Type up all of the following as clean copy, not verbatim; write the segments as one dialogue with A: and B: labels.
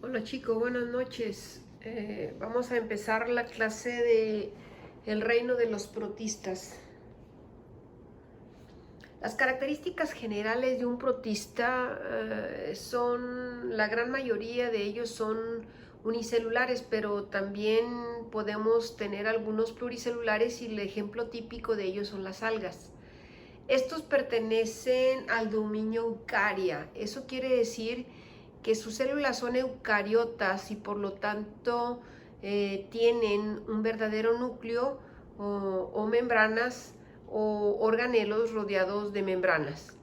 A: Hola chicos, buenas noches. Vamos a empezar la clase de el reino de los protistas. Las características generales de un protista son, la gran mayoría de ellos son unicelulares, pero también podemos tener algunos pluricelulares y el ejemplo típico de ellos son las algas. Estos pertenecen al dominio eucaria. Eso quiere decir que sus células son eucariotas y por lo tanto tienen un verdadero núcleo o membranas o organelos rodeados de membranas.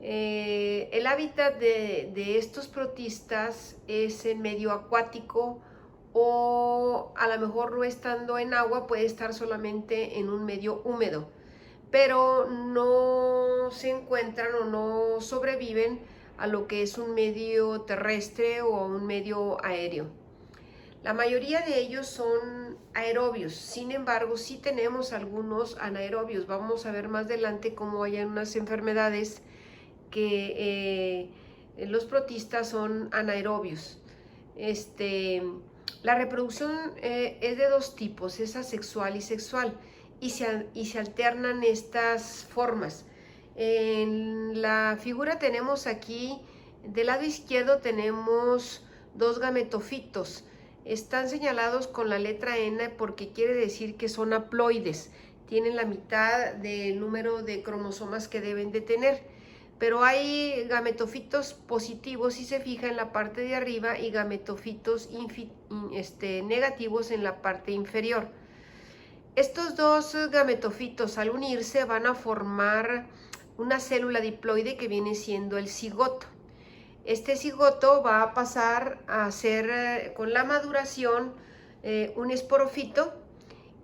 A: El hábitat de estos protistas es en medio acuático o a lo mejor no estando en agua, puede estar solamente en un medio húmedo, pero no se encuentran o no sobreviven a lo que es un medio terrestre o un medio aéreo. La mayoría de ellos son aerobios, sin embargo sí tenemos algunos anaerobios. Vamos a ver más adelante cómo hay unas enfermedades que los protistas son anaerobios. La reproducción es de dos tipos, es asexual y sexual, y se alternan estas formas. En la figura tenemos aquí, del lado izquierdo tenemos dos gametofitos. Están señalados con la letra N porque quiere decir que son haploides. Tienen la mitad del número de cromosomas que deben de tener. Pero hay gametofitos positivos, si se fija, en la parte de arriba y gametofitos negativos en la parte inferior. Estos dos gametofitos al unirse van a formar una célula diploide que viene siendo el cigoto. Este cigoto va a pasar a ser con la maduración un esporofito,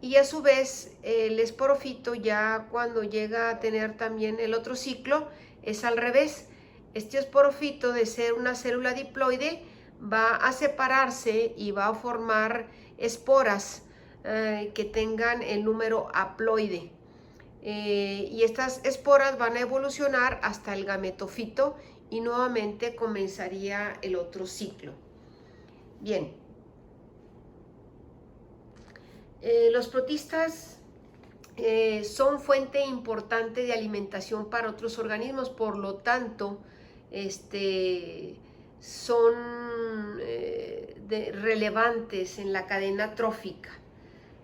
A: y a su vez el esporofito ya cuando llega a tener también el otro ciclo es al revés. Este esporofito, de ser una célula diploide, va a separarse y va a formar esporas que tengan el número haploide. Y estas esporas van a evolucionar hasta el gametofito y nuevamente comenzaría el otro ciclo. Bien, los protistas son fuente importante de alimentación para otros organismos, por lo tanto, son relevantes en la cadena trófica.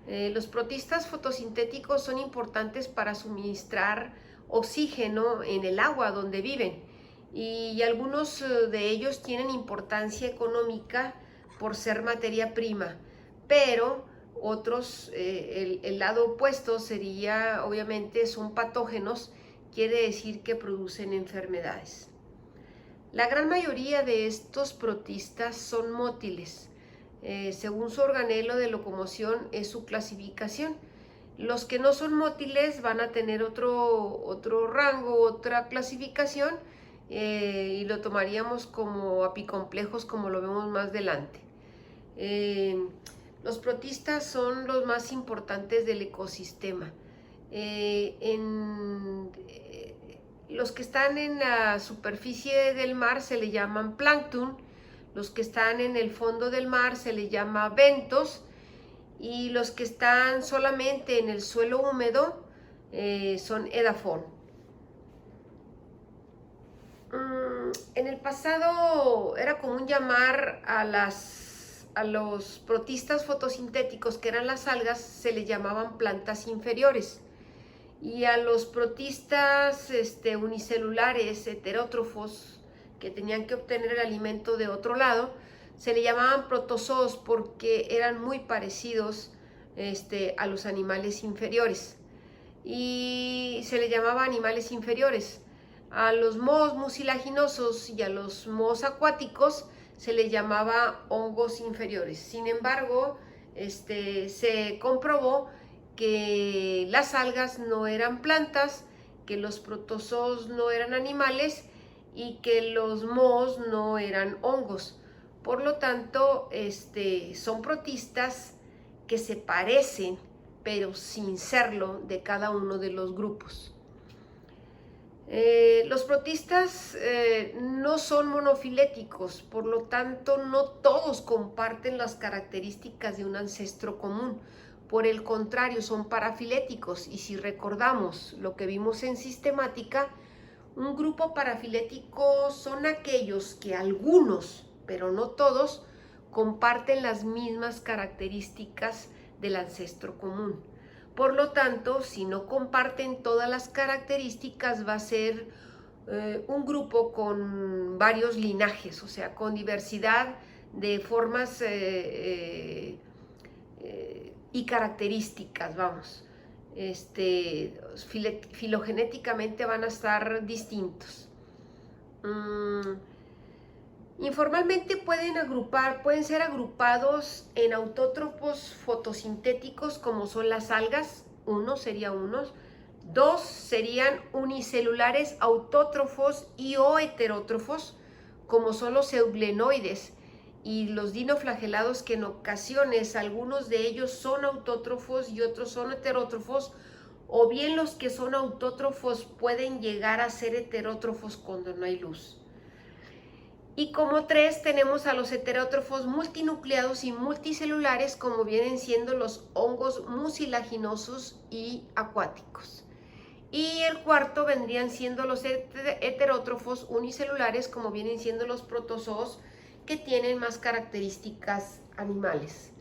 A: Los protistas fotosintéticos son importantes para suministrar oxígeno en el agua donde viven, y algunos de ellos tienen importancia económica por ser materia prima, pero otros, el lado opuesto sería, obviamente, son patógenos, quiere decir que producen enfermedades. La gran mayoría de estos protistas son mótiles. Según su organelo de locomoción es su clasificación. Los que no son mótiles van a tener otro rango, otra clasificación, y lo tomaríamos como apicomplejos, como lo vemos más adelante. Los protistas son los más importantes del ecosistema. Los que están en la superficie del mar se le llaman plancton, los que están en el fondo del mar se les llama bentos, y los que están solamente en el suelo húmedo son edafón. En el pasado era común llamar a los protistas fotosintéticos, que eran las algas, se les llamaban plantas inferiores, y a los protistas unicelulares heterótrofos, que tenían que obtener el alimento de otro lado, se le llamaban protozoos porque eran muy parecidos a los animales inferiores, y se le llamaba animales inferiores. A los mohos mucilaginosos y a los mohos acuáticos se les llamaba hongos inferiores. Sin embargo, se comprobó que las algas no eran plantas, que los protozoos no eran animales y que los mohos no eran hongos. Por lo tanto, son protistas que se parecen, pero sin serlo, de cada uno de los grupos. Los protistas no son monofiléticos, por lo tanto no todos comparten las características de un ancestro común. Por el contrario, son parafiléticos, y si recordamos lo que vimos en sistemática, un grupo parafilético son aquellos que algunos, pero no todos, comparten las mismas características del ancestro común. Por lo tanto, si no comparten todas las características, va a ser un grupo con varios linajes, o sea, con diversidad de formas y características, vamos. Filogenéticamente van a estar distintos. Informalmente pueden ser agrupados en autótrofos fotosintéticos, como son las algas. Uno sería unos. Dos serían unicelulares autótrofos y o heterótrofos, como son los euglenoides y los dinoflagelados, que en ocasiones algunos de ellos son autótrofos y otros son heterótrofos, o bien los que son autótrofos pueden llegar a ser heterótrofos cuando no hay luz. Y como tres tenemos a los heterótrofos multinucleados y multicelulares, como vienen siendo los hongos mucilaginosos y acuáticos. Y el cuarto vendrían siendo los heterótrofos unicelulares, como vienen siendo los protozoos, que tienen más características animales.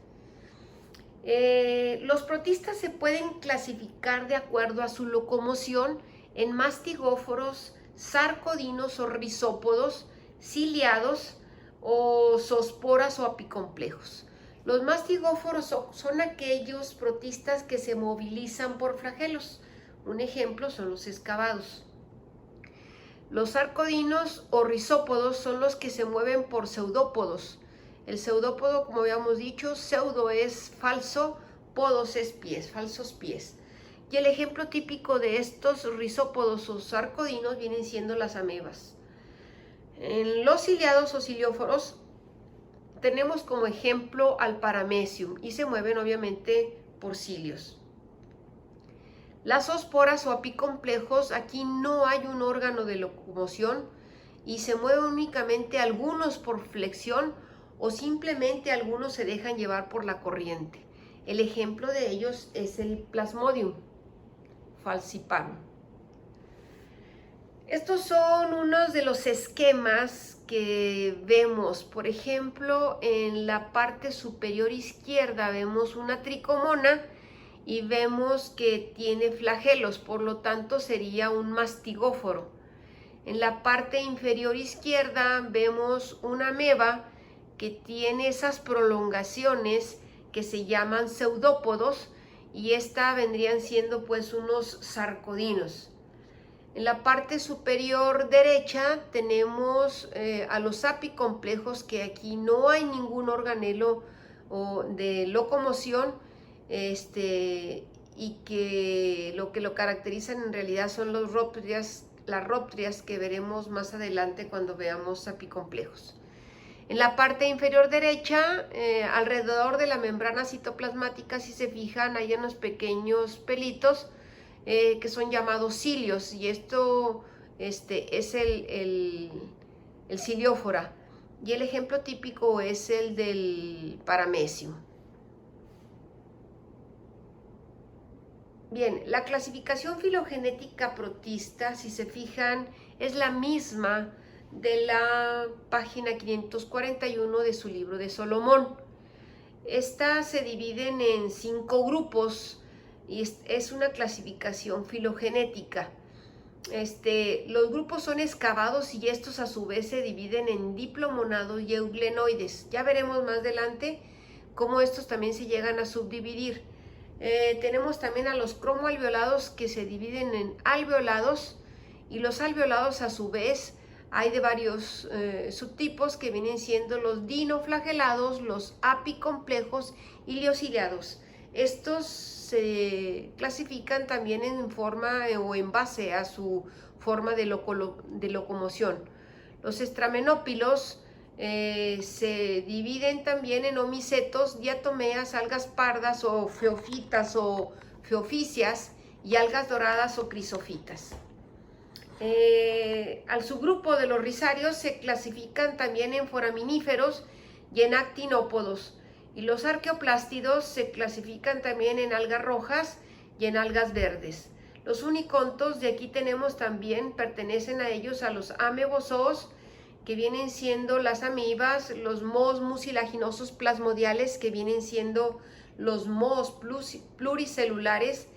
A: Los protistas se pueden clasificar de acuerdo a su locomoción en mastigóforos, sarcodinos o rizópodos, ciliados o zoosporas o apicomplejos. Los mastigóforos son aquellos protistas que se movilizan por flagelos. Un ejemplo son los excavados. Los sarcodinos o rizópodos son los que se mueven por pseudópodos. El pseudópodo, como habíamos dicho, pseudo es falso, podos es pies, falsos pies. Y el ejemplo típico de estos rizópodos o sarcodinos vienen siendo las amebas. En los ciliados o cilióforos tenemos como ejemplo al paramecium, y se mueven obviamente por cilios. Las zoosporas o apicomplejos, aquí no hay un órgano de locomoción y se mueven únicamente algunos por flexión, o simplemente algunos se dejan llevar por la corriente. El ejemplo de ellos es el Plasmodium falciparum. Estos son unos de los esquemas que vemos. Por ejemplo, en la parte superior izquierda vemos una tricomona y vemos que tiene flagelos, por lo tanto sería un mastigóforo. En la parte inferior izquierda vemos una ameba que tiene esas prolongaciones que se llaman pseudópodos, y esta vendrían siendo pues unos sarcodinos. En la parte superior derecha tenemos a los apicomplejos, que aquí no hay ningún organelo de locomoción, y que lo caracterizan en realidad son las róptrias que veremos más adelante cuando veamos apicomplejos. En la parte inferior derecha, alrededor de la membrana citoplasmática, si se fijan, hay unos pequeños pelitos que son llamados cilios, y esto es el ciliófora, y el ejemplo típico es el del paramecium. Bien, la clasificación filogenética protista, si se fijan, es la misma de la página 541 de su libro de Solomón. Estas se dividen en 5 grupos y es una clasificación filogenética. Los grupos son excavados, y estos a su vez se dividen en diplomonados y euglenoides. Ya veremos más adelante cómo estos también se llegan a subdividir. Tenemos también a los cromoalveolados, que se dividen en alveolados, y los alveolados a su vez hay de varios subtipos, que vienen siendo los dinoflagelados, los apicomplejos y los ciliados. Estos se clasifican también en forma o en base a su forma de locomoción. Los estramenópilos se dividen también en homicetos, diatomeas, algas pardas o feofitas o feoficias, y algas doradas o crisofitas. Al subgrupo de los rhizarios se clasifican también en foraminíferos y en actinópodos. Y los arqueoplástidos se clasifican también en algas rojas y en algas verdes. Los unicontos, de aquí tenemos también, pertenecen a ellos a los amebozoos, que vienen siendo las amibas, los mohos mucilaginosos plasmodiales, que vienen siendo los mohos pluricelulares,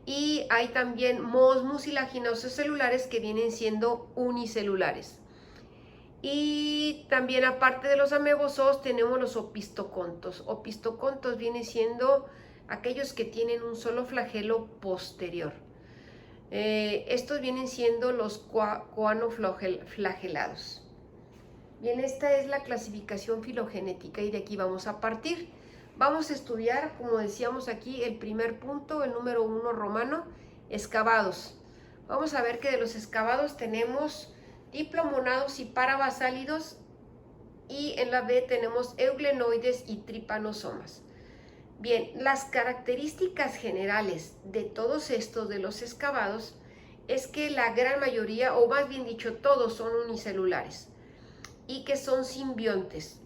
A: y hay también mohos mucilaginosos celulares que vienen siendo unicelulares. Y también, aparte de los amebozoos, tenemos los opistocontos. Opistocontos vienen siendo aquellos que tienen un solo flagelo posterior. Estos vienen siendo los coanoflagelados. Bien, esta es la clasificación filogenética y de aquí vamos a partir. Vamos a estudiar, como decíamos aquí, el primer punto, el número 1 romano, excavados. Vamos a ver que de los excavados tenemos diplomonados y parabasálidos, y en la B tenemos euglenoides y tripanosomas. Bien, las características generales de todos estos de los excavados es que la gran mayoría, o más bien dicho, todos son unicelulares y que son simbiontes.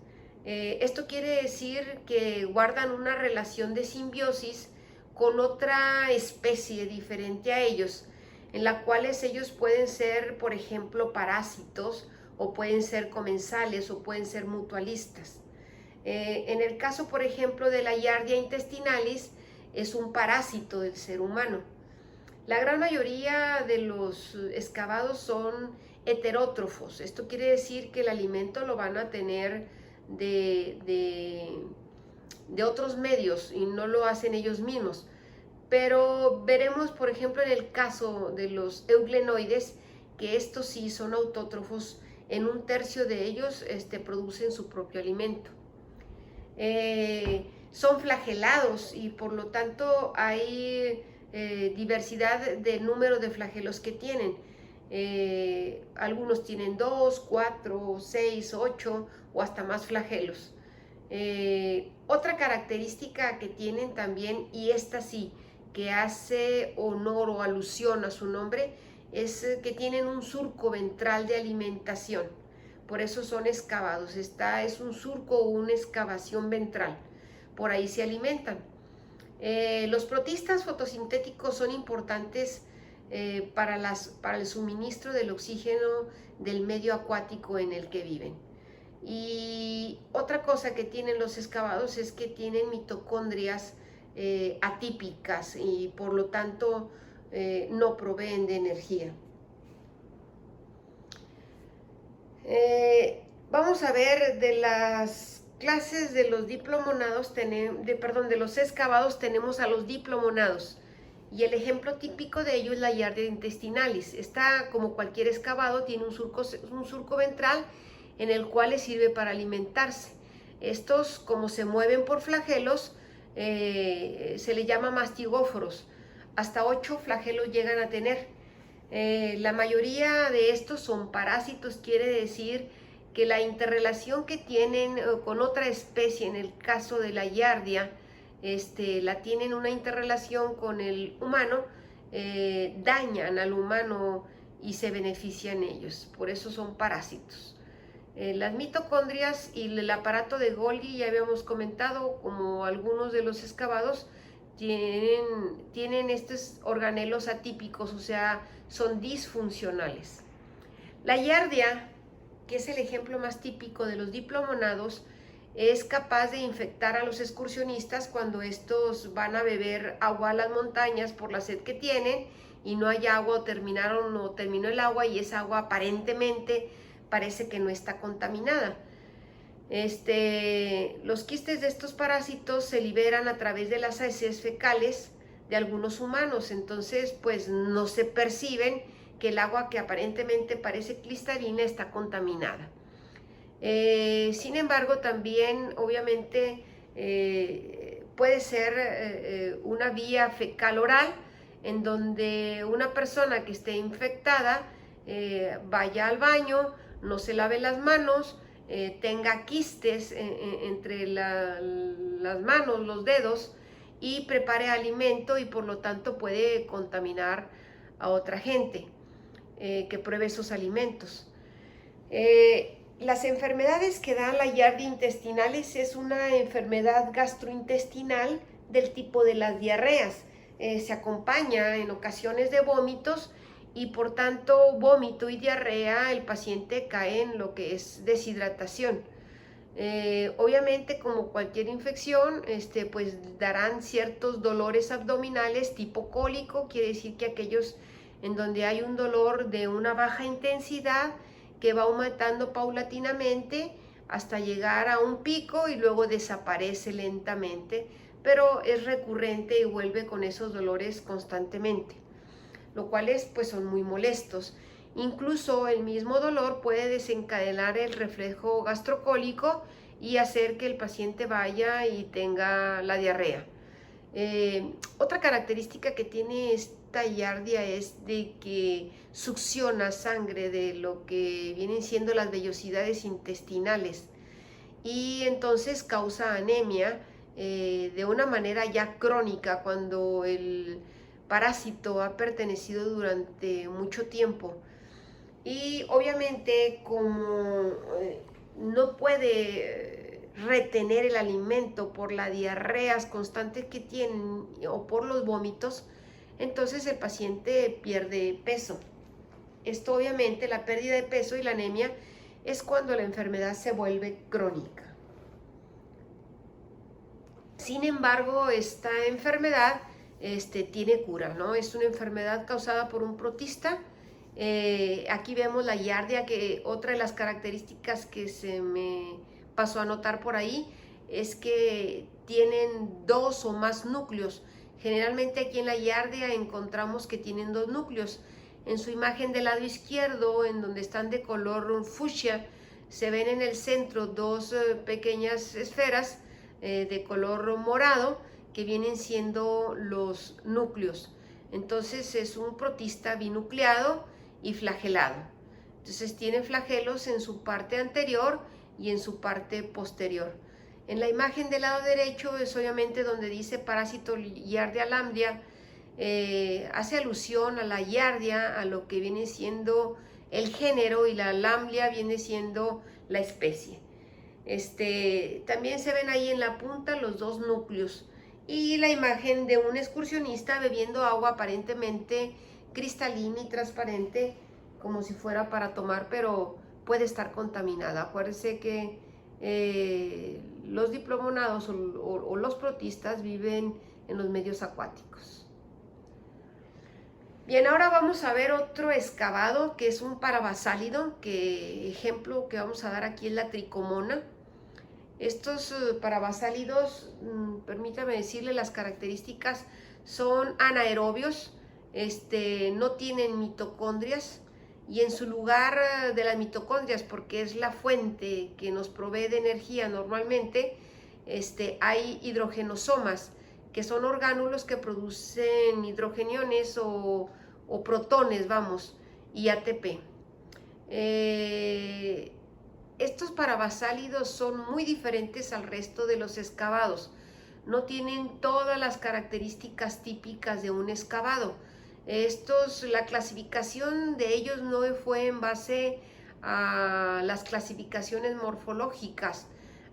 A: Esto quiere decir que guardan una relación de simbiosis con otra especie diferente a ellos, en la cual ellos pueden ser, por ejemplo, parásitos, o pueden ser comensales, o pueden ser mutualistas. En el caso, por ejemplo, de la Giardia intestinalis, es un parásito del ser humano. La gran mayoría de los excavados son heterótrofos. Esto quiere decir que el alimento lo van a tener de otros medios y no lo hacen ellos mismos. Pero veremos, por ejemplo, en el caso de los euglenoides, que estos sí son autótrofos. En un tercio de ellos producen su propio alimento. Son flagelados y por lo tanto hay diversidad de número de flagelos que tienen. Algunos tienen 2, 4, 6, 8 o hasta más flagelos. Otra característica que tienen también, y esta sí, que hace honor o alusión a su nombre, es que tienen un surco ventral de alimentación. Por eso son excavados. Esta es un surco o una excavación ventral. Por ahí se alimentan. Los protistas fotosintéticos son importantes para el suministro del oxígeno del medio acuático en el que viven. Y otra cosa que tienen los excavados es que tienen mitocondrias atípicas y por lo tanto no proveen de energía. Vamos a ver de las clases de los diplomonados, de los excavados, tenemos a los diplomonados. Y el ejemplo típico de ello es la Giardia intestinalis. Esta, como cualquier excavado, tiene un surco ventral en el cual les sirve para alimentarse. Estos, como se mueven por flagelos, se les llama mastigóforos. Hasta 8 flagelos llegan a tener. La mayoría de estos son parásitos, quiere decir que la interrelación que tienen con otra especie, en el caso de la Giardia, la tienen una interrelación con el humano, dañan al humano y se benefician ellos, por eso son parásitos. Las mitocondrias y el aparato de Golgi, ya habíamos comentado, como algunos de los excavados, tienen estos organelos atípicos, o sea, son disfuncionales. La Giardia, que es el ejemplo más típico de los diplomonados, es capaz de infectar a los excursionistas cuando estos van a beber agua a las montañas por la sed que tienen y no hay agua, o terminó el agua y esa agua aparentemente parece que no está contaminada. Los quistes de estos parásitos se liberan a través de las heces fecales de algunos humanos, entonces pues no se perciben que el agua, que aparentemente parece cristalina, está contaminada. Sin embargo, también obviamente puede ser una vía fecal oral, en donde una persona que esté infectada vaya al baño, no se lave las manos, tenga quistes entre las manos, los dedos, y prepare alimento y por lo tanto puede contaminar a otra gente. que pruebe esos alimentos. Las enfermedades que dan la Giardia intestinales es una enfermedad gastrointestinal del tipo de las diarreas. Se acompaña en ocasiones de vómitos y por tanto vómito y diarrea el paciente cae en lo que es deshidratación. Obviamente, como cualquier infección, pues darán ciertos dolores abdominales tipo cólico, quiere decir que aquellos en donde hay un dolor de una baja intensidad que va aumentando paulatinamente hasta llegar a un pico y luego desaparece lentamente, pero es recurrente y vuelve con esos dolores constantemente, lo cual pues son muy molestos. Incluso el mismo dolor puede desencadenar el reflejo gastrocólico y hacer que el paciente vaya y tenga la diarrea. Otra característica que tiene esta Giardia es de que succiona sangre de lo que vienen siendo las vellosidades intestinales y entonces causa anemia de una manera ya crónica cuando el parásito ha pertenecido durante mucho tiempo. Y obviamente como no puede retener el alimento por las diarreas constantes que tienen o por los vómitos, entonces el paciente pierde peso. Esto obviamente, la pérdida de peso y la anemia es cuando la enfermedad se vuelve crónica. Sin embargo, esta enfermedad tiene cura, ¿no? Es una enfermedad causada por un protista. Aquí vemos la Giardia, que otra de las características que se me pasó a notar por ahí es que tienen 2 o más núcleos. Generalmente aquí en la Giardia encontramos que tienen 2 núcleos. En su imagen del lado izquierdo, en donde están de color fucsia, se ven en el centro 2 pequeñas esferas de color morado que vienen siendo los núcleos. Entonces es un protista binucleado y flagelado. Entonces tiene flagelos en su parte anterior y en su parte posterior. En la imagen del lado derecho es obviamente donde dice parásito Giardia lamblia, hace alusión a la Giardia, a lo que viene siendo el género, y la lamblia viene siendo la especie. También se ven ahí en la punta los 2 núcleos y la imagen de un excursionista bebiendo agua aparentemente cristalina y transparente, como si fuera para tomar, pero puede estar contaminada. Acuérdense que los diplomonados o los protistas viven en los medios acuáticos. Bien, ahora vamos a ver otro excavado que es un parabasálido, que ejemplo que vamos a dar aquí es la tricomona. Estos parabasálidos, permítame decirle las características, son anaerobios, no tienen mitocondrias, y en su lugar de las mitocondrias, porque es la fuente que nos provee de energía normalmente, hay hidrogenosomas, que son orgánulos que producen hidrogeniones o protones, vamos, y ATP. Estos parabasálidos son muy diferentes al resto de los excavados. No tienen todas las características típicas de un excavado. La clasificación de ellos no fue en base a las clasificaciones morfológicas,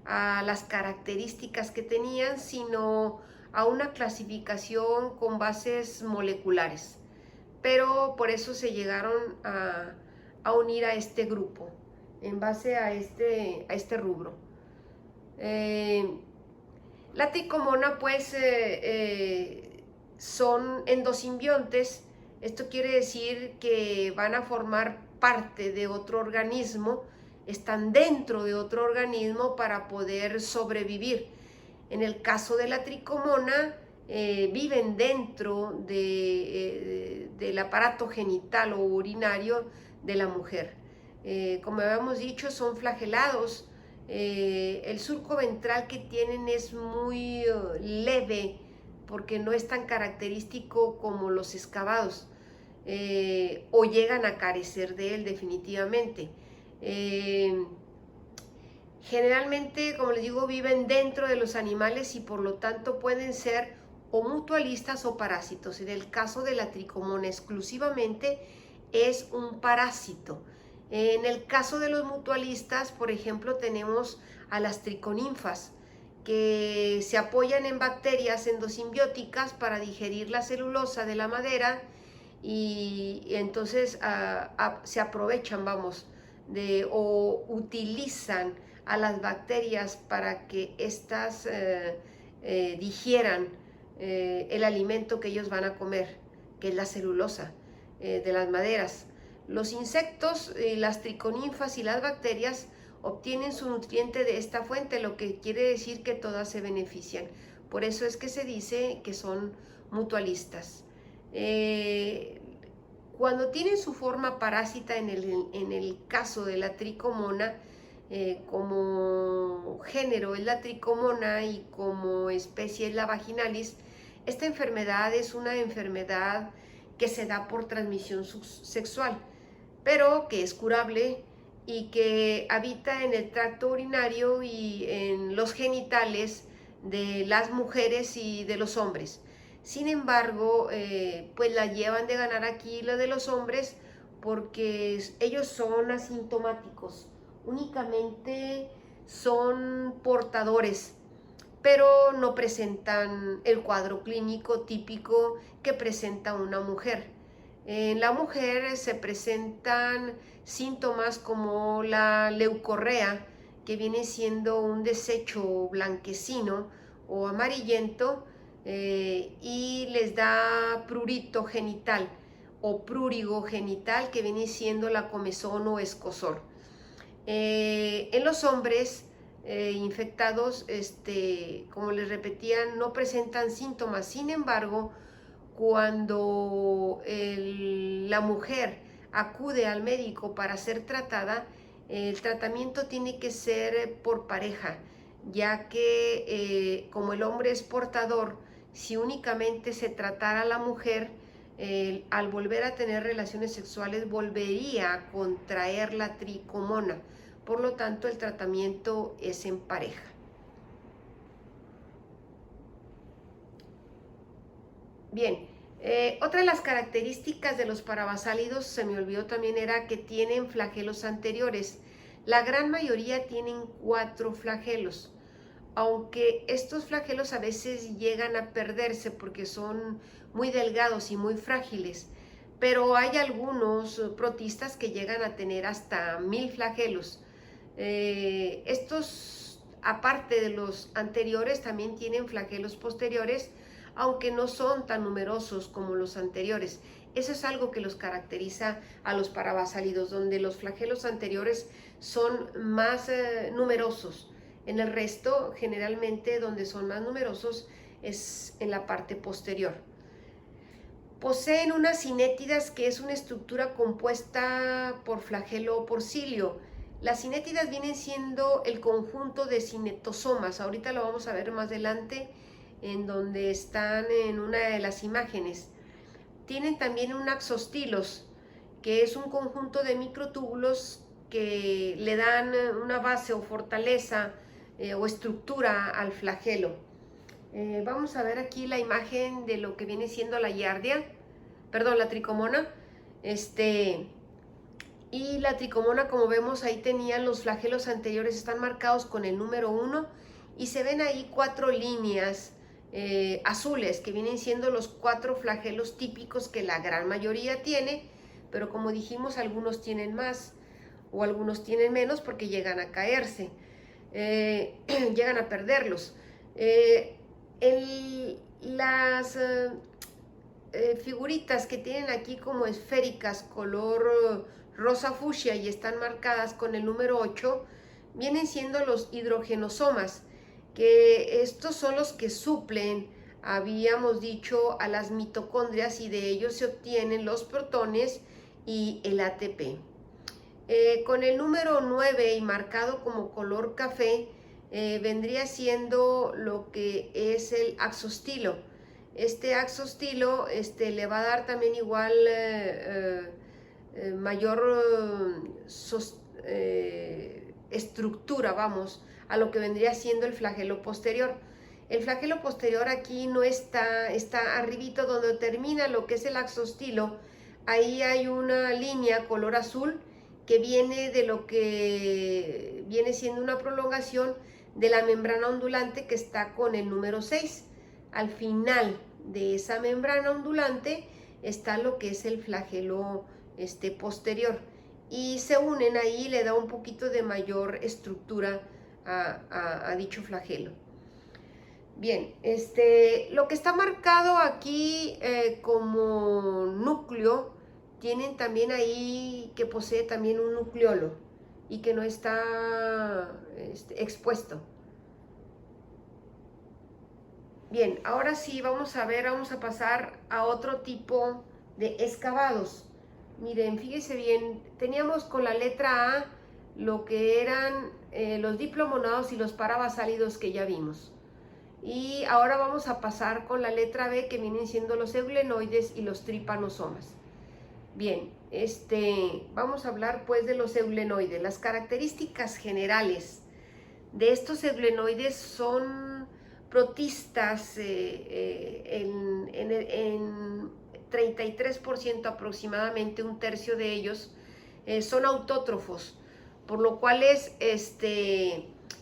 A: a las características que tenían, sino a una clasificación con bases moleculares. Pero por eso se llegaron a unir a este grupo, en base a este rubro. La tricomona pues son endosimbiontes. Esto quiere decir que van a formar parte de otro organismo, están dentro de otro organismo para poder sobrevivir. En el caso de la tricomona, viven dentro del aparato genital o urinario de la mujer. Como habíamos dicho, son flagelados. El surco ventral que tienen es muy leve, porque no es tan característico como los excavados, o llegan a carecer de él definitivamente. Generalmente, como les digo, viven dentro de los animales y por lo tanto pueden ser o mutualistas o parásitos. En el caso de la tricomona exclusivamente es un parásito. En el caso de los mutualistas, por ejemplo, tenemos a las triconinfas, que se apoyan en bacterias endosimbióticas para digerir la celulosa de la madera y entonces se aprovechan, vamos, o utilizan a las bacterias para que éstas digieran el alimento que ellos van a comer, que es la celulosa de las maderas. Los insectos, las triconinfas y las bacterias obtienen su nutriente de esta fuente, lo que quiere decir que todas se benefician. Por eso es que se dice que son mutualistas. Cuando tienen su forma parásita en el caso de la tricomona, como género es la tricomona y como especie es la vaginalis, esta enfermedad es una enfermedad que se da por transmisión sexual, pero que es curable y que habita en el tracto urinario y en los genitales de las mujeres y de los hombres. Sin embargo, pues la llevan de ganar aquí la de los hombres porque ellos son asintomáticos, únicamente son portadores, pero no presentan el cuadro clínico típico que presenta una mujer. En la mujer se presentan síntomas como la leucorrea, que viene siendo un desecho blanquecino o amarillento, y les da prurito genital o prurigo genital, que viene siendo la comezón o escozor. En los hombres infectados, como les repetía, no presentan síntomas. Sin embargo, cuando la mujer acude al médico para ser tratada, el tratamiento tiene que ser por pareja, ya que como el hombre es portador, si únicamente se tratara a la mujer, al volver a tener relaciones sexuales volvería a contraer la tricomona. Por lo tanto, el tratamiento es en pareja. Bien, otra de las características de los parabasálidos, se me olvidó también, era que tienen flagelos anteriores. La gran mayoría tienen 4 flagelos, aunque estos flagelos a veces llegan a perderse porque son muy delgados y muy frágiles, pero hay algunos protistas que llegan a tener hasta 1000 flagelos. Estos, aparte de los anteriores, también tienen flagelos posteriores, aunque no son tan numerosos como los anteriores. Eso es algo que los caracteriza a los parabasálidos, donde los flagelos anteriores son más numerosos. En el resto, generalmente, donde son más numerosos es en la parte posterior. Poseen unas cinétidas, que es una estructura compuesta por flagelo o por cilio. Las cinétidas vienen siendo el conjunto de cinetosomas. Ahorita lo vamos a ver más adelante, en donde están en una de las imágenes. Tienen también un axostilos, que es un conjunto de microtúbulos que le dan una base o fortaleza o estructura al flagelo. Vamos a ver aquí la imagen de lo que viene siendo la giardia, perdón, la tricomona. Y la tricomona, como vemos, ahí tenían los flagelos anteriores, están marcados con el número 1 y se ven ahí 4 líneas azules, que vienen siendo los 4 flagelos típicos que la gran mayoría tiene, pero como dijimos, algunos tienen más o algunos tienen menos porque llegan a caerse, llegan a perderlos. Las figuritas que tienen aquí como esféricas, color rosa fucsia, y están marcadas con el número 8, vienen siendo los hidrogenosomas, que estos son los que suplen, habíamos dicho, a las mitocondrias, y de ellos se obtienen los protones y el ATP. Con el número 9 y marcado como color café, vendría siendo lo que es el axostilo. Este axostilo le va a dar también igual mayor estructura, vamos, a lo que vendría siendo el flagelo posterior. El flagelo posterior aquí no está arribito donde termina lo que es el axostilo. ahí hay una línea color azul que viene de lo que viene siendo una prolongación de la membrana ondulante que está con el número 6. Al final de esa membrana ondulante está lo que es el flagelo posterior, y se unen ahí, le da un poquito de mayor estructura a dicho flagelo. Bien, lo que está marcado aquí como núcleo, tienen también ahí que posee también un nucleolo y que no está expuesto. Bien, ahora sí vamos a pasar a otro tipo de excavados. Miren, fíjense bien, teníamos con la letra A lo que eran los diplomonados y los parabasálidos que ya vimos. Y ahora vamos a pasar con la letra B, que vienen siendo los eulenoides y los tripanosomas. Bien, vamos a hablar pues de los eulenoides. Las características generales de estos eulenoides son protistas en 33% aproximadamente, un tercio de ellos son autótrofos, por lo cual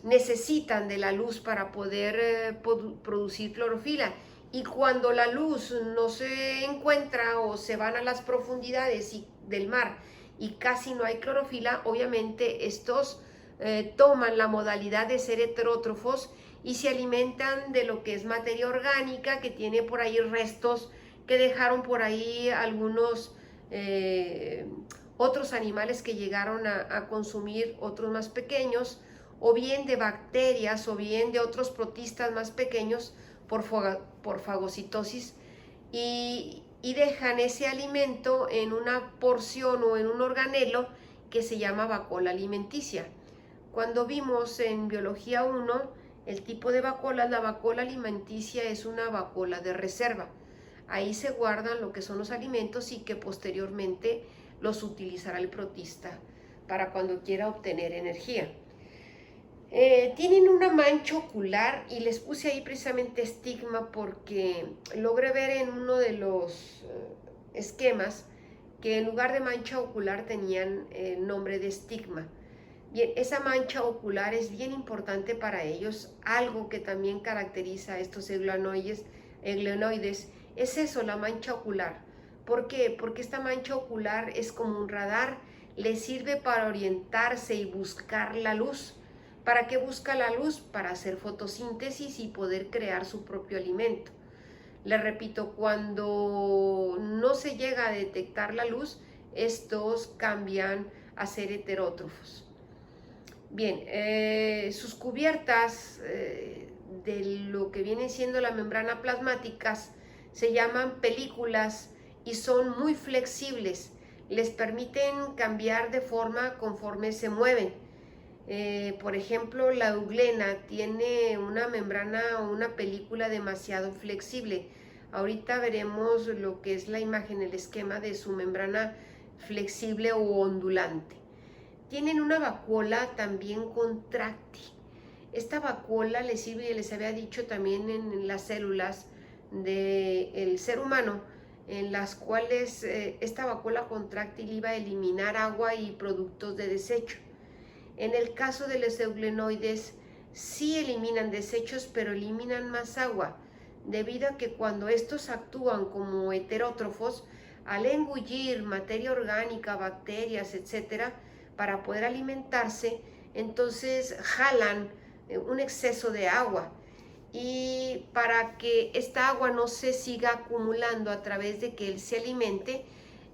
A: necesitan de la luz para poder producir clorofila. Y cuando la luz no se encuentra o se van a las profundidades del mar y casi no hay clorofila, obviamente estos toman la modalidad de ser heterótrofos y se alimentan de lo que es materia orgánica, que tiene por ahí restos que dejaron por ahí algunos otros animales que llegaron a consumir, otros más pequeños, o bien de bacterias, o bien de otros protistas más pequeños por fagocitosis, y dejan ese alimento en una porción o en un organelo que se llama vacuola alimenticia. Cuando vimos en Biología 1 el tipo de vacuolas, la vacuola alimenticia es una vacuola de reserva. Ahí se guardan lo que son los alimentos y que posteriormente los utilizará el protista para cuando quiera obtener energía. Tienen una mancha ocular, y les puse ahí precisamente estigma porque logré ver en uno de los esquemas que en lugar de mancha ocular tenían el nombre de estigma. Bien, esa mancha ocular es bien importante para ellos. Algo que también caracteriza a estos eulenoides es eso, la mancha ocular. ¿Por qué? Porque esta mancha ocular es como un radar, le sirve para orientarse y buscar la luz. ¿Para qué busca la luz? Para hacer fotosíntesis y poder crear su propio alimento. Les repito, cuando no se llega a detectar la luz, estos cambian a ser heterótrofos. Bien, sus cubiertas de lo que viene siendo la membrana plasmáticas se llaman películas y son muy flexibles. Les permiten cambiar de forma conforme se mueven. Por ejemplo, la euglena tiene una membrana o una película demasiado flexible. Ahorita veremos lo que es la imagen, el esquema de su membrana flexible o ondulante. Tienen una vacuola también contráctil. Esta vacuola les sirve, y les había dicho también, en las células del ser humano, en las cuales esta vacuola contráctil iba a eliminar agua y productos de desecho. En el caso de los eulenoides, sí eliminan desechos, pero eliminan más agua, debido a que cuando estos actúan como heterótrofos, al engullir materia orgánica, bacterias, etcétera, para poder alimentarse, entonces jalan un exceso de agua. Y para que esta agua no se siga acumulando a través de que él se alimente,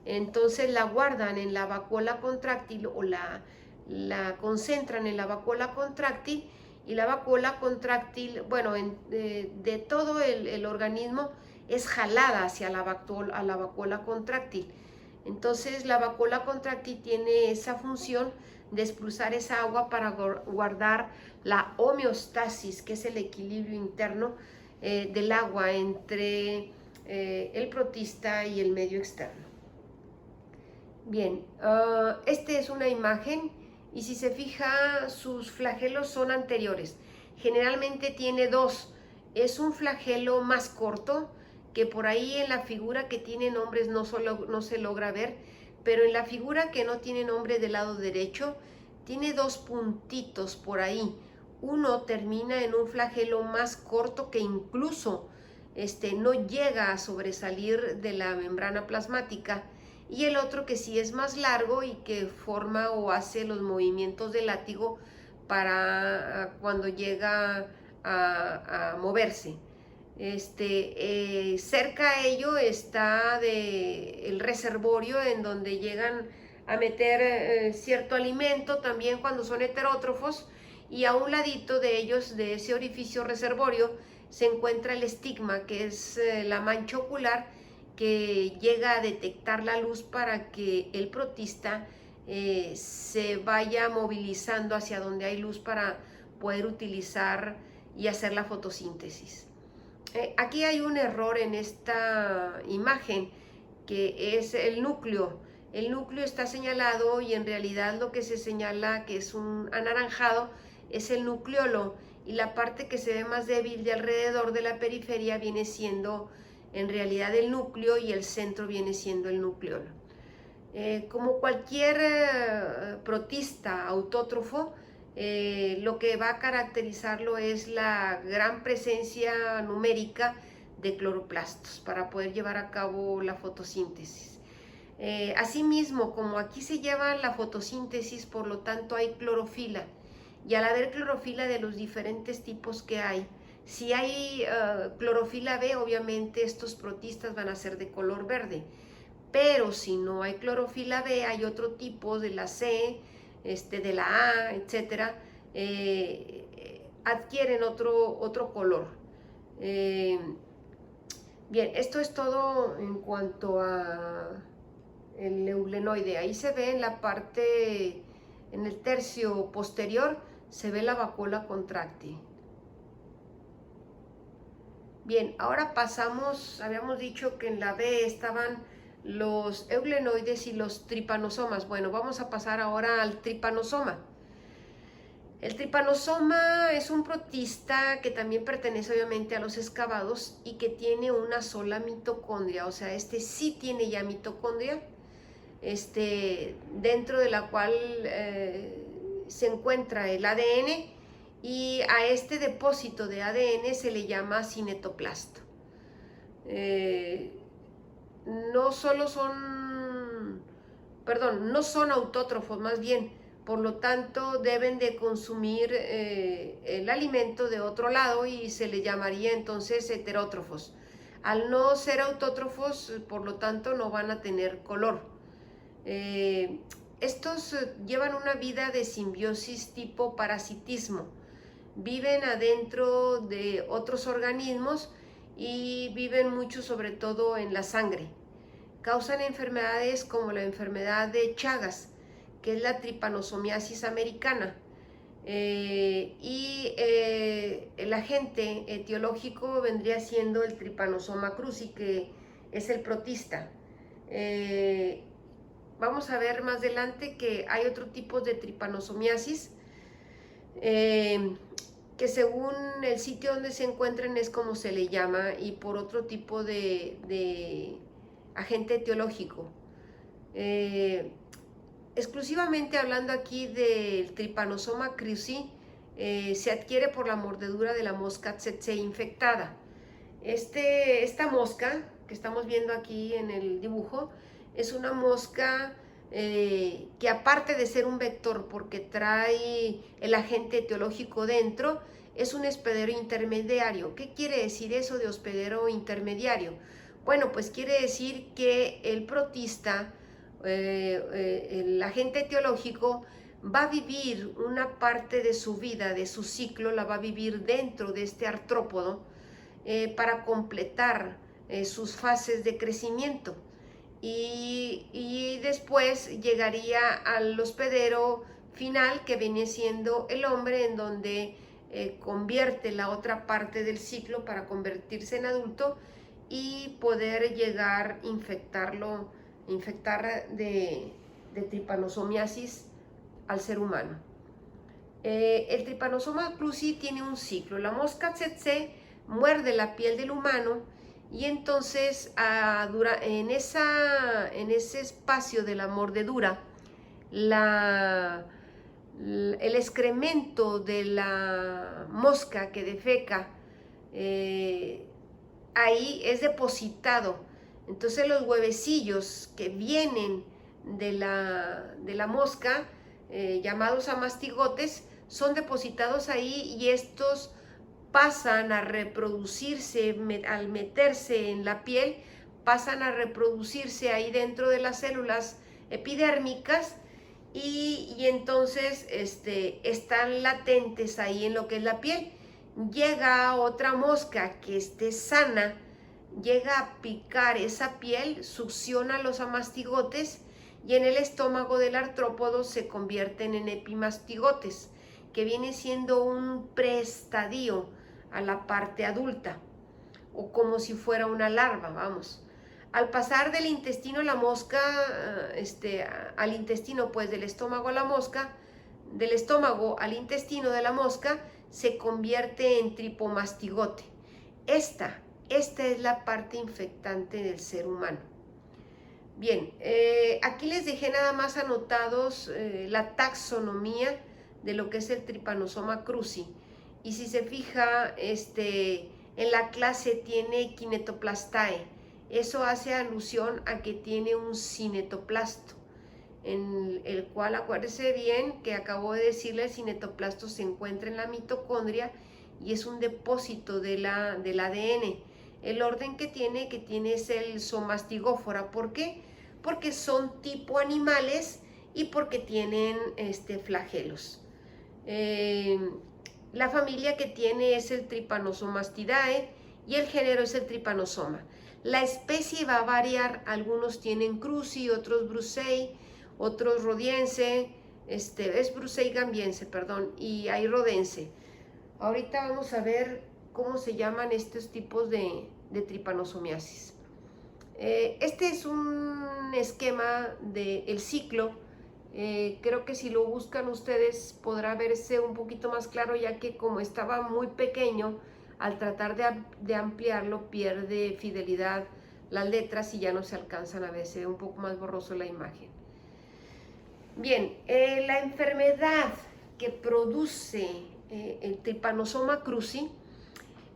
A: entonces la guardan en la vacuola contráctil o la concentran en la vacuola contráctil, y la vacuola contráctil, bueno, de todo el organismo es jalada hacia la vacuola contráctil. Entonces la vacuola contráctil tiene esa función de expulsar esa agua para guardar la homeostasis, que es el equilibrio interno del agua entre el protista y el medio externo. Bien, esta es una imagen, y si se fija, sus flagelos son anteriores. Generalmente tiene dos. Es un flagelo más corto, que por ahí en la figura que tiene nombres no se logra ver, pero en la figura que no tiene nombre del lado derecho, tiene dos puntitos por ahí. Uno termina en un flagelo más corto que incluso no llega a sobresalir de la membrana plasmática, y el otro que sí es más largo y que forma o hace los movimientos de látigo para cuando llega a moverse. Cerca a ello está el reservorio en donde llegan a meter cierto alimento también cuando son heterótrofos, y a un ladito de ellos, de ese orificio reservorio, se encuentra el estigma, que es la mancha ocular que llega a detectar la luz para que el protista se vaya movilizando hacia donde hay luz para poder utilizar y hacer la fotosíntesis. Aquí hay un error en esta imagen, que es el núcleo. El núcleo está señalado y en realidad lo que se señala, que es un anaranjado, es el nucleolo, y la parte que se ve más débil de alrededor de la periferia viene siendo en realidad el núcleo, y el centro viene siendo el nucleolo. Como cualquier protista autótrofo, lo que va a caracterizarlo es la gran presencia numérica de cloroplastos para poder llevar a cabo la fotosíntesis. Asimismo, como aquí se lleva la fotosíntesis, por lo tanto hay clorofila, y al haber clorofila de los diferentes tipos que hay, si hay clorofila B, obviamente estos protistas van a ser de color verde, pero si no hay clorofila B, hay otro tipo de la C, de la A, etcétera, adquieren otro color. Bien, esto es todo en cuanto a el eulenoide. Ahí se ve en la parte, en el tercio posterior, se ve la vacuola contráctil. Bien, ahora pasamos, habíamos dicho que en la B estaban los eulenoides y los tripanosomas. Bueno, vamos a pasar ahora al tripanosoma. El tripanosoma es un protista que también pertenece obviamente a los excavados y que tiene una sola mitocondria, o sea, sí tiene ya mitocondria, dentro de la cual se encuentra el ADN, y a este depósito de ADN se le llama cinetoplasto. No son autótrofos, más bien, por lo tanto deben de consumir el alimento de otro lado y se le llamaría entonces heterótrofos. Al no ser autótrofos, por lo tanto no van a tener color. Estos llevan una vida de simbiosis tipo parasitismo. Viven adentro de otros organismos y viven mucho sobre todo en la sangre. Causan enfermedades como la enfermedad de Chagas, que es la tripanosomiasis americana, y el agente etiológico vendría siendo el Trypanosoma cruzi, que es el protista. Vamos a ver más adelante que hay otro tipo de tripanosomiasis, que según el sitio donde se encuentren es como se le llama, y por otro tipo de agente etiológico. Exclusivamente hablando aquí del Trypanosoma cruzi, se adquiere por la mordedura de la mosca tsetse infectada. Esta mosca que estamos viendo aquí en el dibujo es una mosca que, aparte de ser un vector porque trae el agente etiológico dentro, es un hospedero intermediario. ¿Qué quiere decir eso de hospedero intermediario? Bueno, pues quiere decir que el protista, el agente etiológico, va a vivir una parte de su vida, de su ciclo, la va a vivir dentro de este artrópodo para completar sus fases de crecimiento. Y después llegaría al hospedero final, que viene siendo el hombre, en donde convierte la otra parte del ciclo para convertirse en adulto y poder llegar a infectar de tripanosomiasis al ser humano. El Trypanosoma cruzi tiene un ciclo. La mosca tsetse muerde la piel del humano Y entonces en ese espacio de la mordedura, el excremento de la mosca que defeca, ahí es depositado. Entonces los huevecillos que vienen de la mosca, llamados amastigotes, son depositados ahí, y estos pasan a reproducirse al meterse en la piel, pasan a reproducirse ahí dentro de las células epidérmicas, y entonces están latentes ahí en lo que es la piel. Llega otra mosca que esté sana, llega a picar esa piel, succiona los amastigotes, y en el estómago del artrópodo se convierten en epimastigotes, que viene siendo un preestadio a la parte adulta, o como si fuera una larva, vamos. Al pasar del intestino a la mosca, al intestino, pues del estómago a la mosca, del estómago al intestino de la mosca, se convierte en tripomastigote. Esta es la parte infectante del ser humano. Bien, aquí les dejé nada más anotados la taxonomía de lo que es el Trypanosoma cruzi. Y si se fija, en la clase tiene Kinetoplastae. Eso hace alusión a que tiene un cinetoplasto, en el cual, acuérdese bien que acabo de decirle, el cinetoplasto se encuentra en la mitocondria y es un depósito del ADN. El orden que tiene es el somastigófora. ¿Por qué? Porque son tipo animales y porque tienen flagelos. La familia que tiene es el Trypanosomastidae y el género es el Trypanosoma. La especie va a variar, algunos tienen cruzi, otros brucei, otros rhodiense, es brucei gambiense, perdón, y hay rhodense. Ahorita vamos a ver cómo se llaman estos tipos de tripanosomiasis. Este es un esquema del ciclo. Creo que si lo buscan ustedes podrá verse un poquito más claro, ya que como estaba muy pequeño, al tratar de ampliarlo pierde fidelidad las letras y ya no se alcanzan a ver, se ve un poco más borroso la imagen. Bien, la enfermedad que produce el Trypanosoma cruzi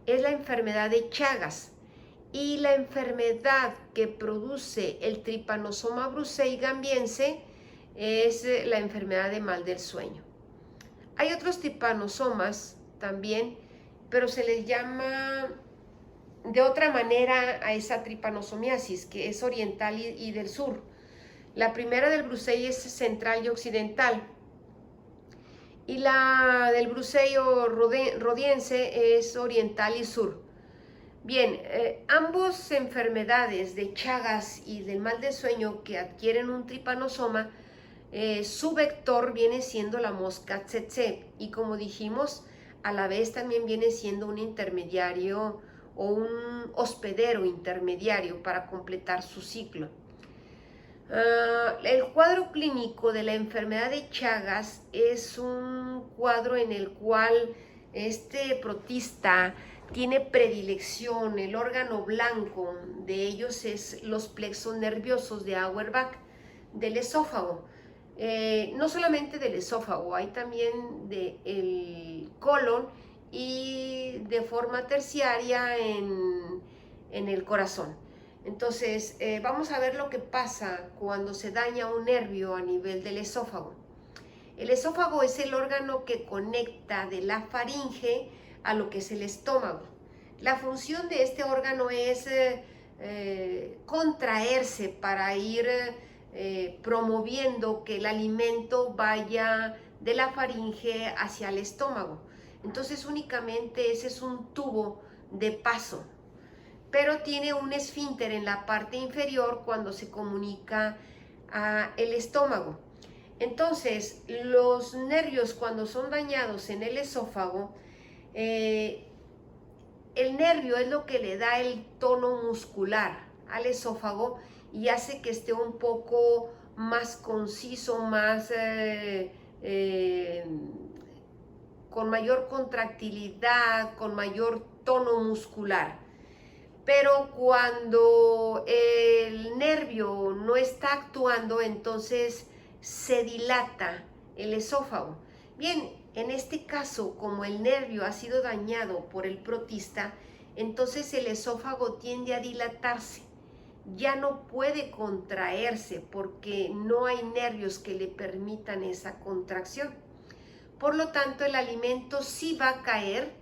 A: es la enfermedad de Chagas, y la enfermedad que produce el Trypanosoma brucei gambiense es la enfermedad de mal del sueño. Hay otros trypanosomas también, pero se les llama de otra manera a esa tripanosomiasis, que es oriental y del sur. La primera del brucei es central y occidental, y la del brucei o rhodiense es oriental y sur. Bien, ambos enfermedades de Chagas y del mal del sueño que adquieren un tripanosoma, su vector viene siendo la mosca tsetse, y como dijimos, a la vez también viene siendo un intermediario o un hospedero intermediario para completar su ciclo. El cuadro clínico de la enfermedad de Chagas es un cuadro en el cual este protista tiene predilección, el órgano blanco de ellos es los plexos nerviosos de Auerbach, del esófago. No solamente del esófago, hay también del colon y de forma terciaria en el corazón. Entonces, vamos a ver lo que pasa cuando se daña un nervio a nivel del esófago. El esófago es el órgano que conecta de la faringe a lo que es el estómago. La función de este órgano es contraerse para ir promoviendo que el alimento vaya de la faringe hacia el estómago. Entonces únicamente ese es un tubo de paso, pero tiene un esfínter en la parte inferior cuando se comunica a el estómago. Entonces, los nervios cuando son dañados en el esófago, el nervio es lo que le da el tono muscular al esófago y hace que esté un poco más conciso, más con mayor contractilidad, con mayor tono muscular. pero cuando el nervio no está actuando, entonces se dilata el esófago. Bien, en este caso, como el nervio ha sido dañado por el protista, entonces el esófago tiende a dilatarse. Ya no puede contraerse porque no hay nervios que le permitan esa contracción. Por lo tanto, el alimento sí va a caer,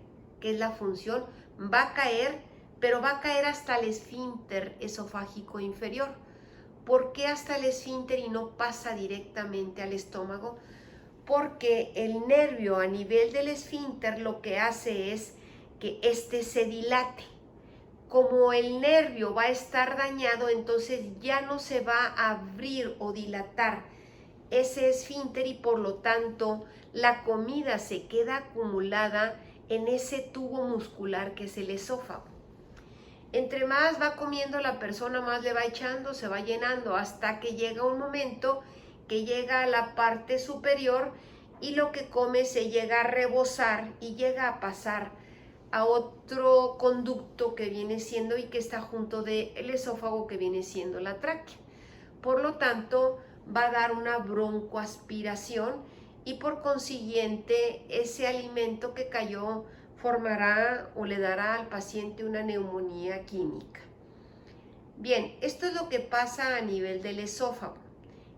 A: que es la función, va a caer, pero va a caer hasta el esfínter esofágico inferior. ¿Por qué hasta el esfínter y no pasa directamente al estómago? Porque el nervio a nivel del esfínter lo que hace es que éste se dilate. Como el nervio va a estar dañado, entonces ya no se va a abrir o dilatar ese esfínter y por lo tanto la comida se queda acumulada en ese tubo muscular que es el esófago. Entre más va comiendo la persona, más le va echando, se va llenando hasta que llega un momento que llega a la parte superior y lo que come se llega a rebosar y llega a pasar a otro conducto que viene siendo y que está junto del esófago que viene siendo la tráquea. Por lo tanto, va a dar una broncoaspiración y por consiguiente ese alimento que cayó formará o le dará al paciente una neumonía química. Bien, esto es lo que pasa a nivel del esófago.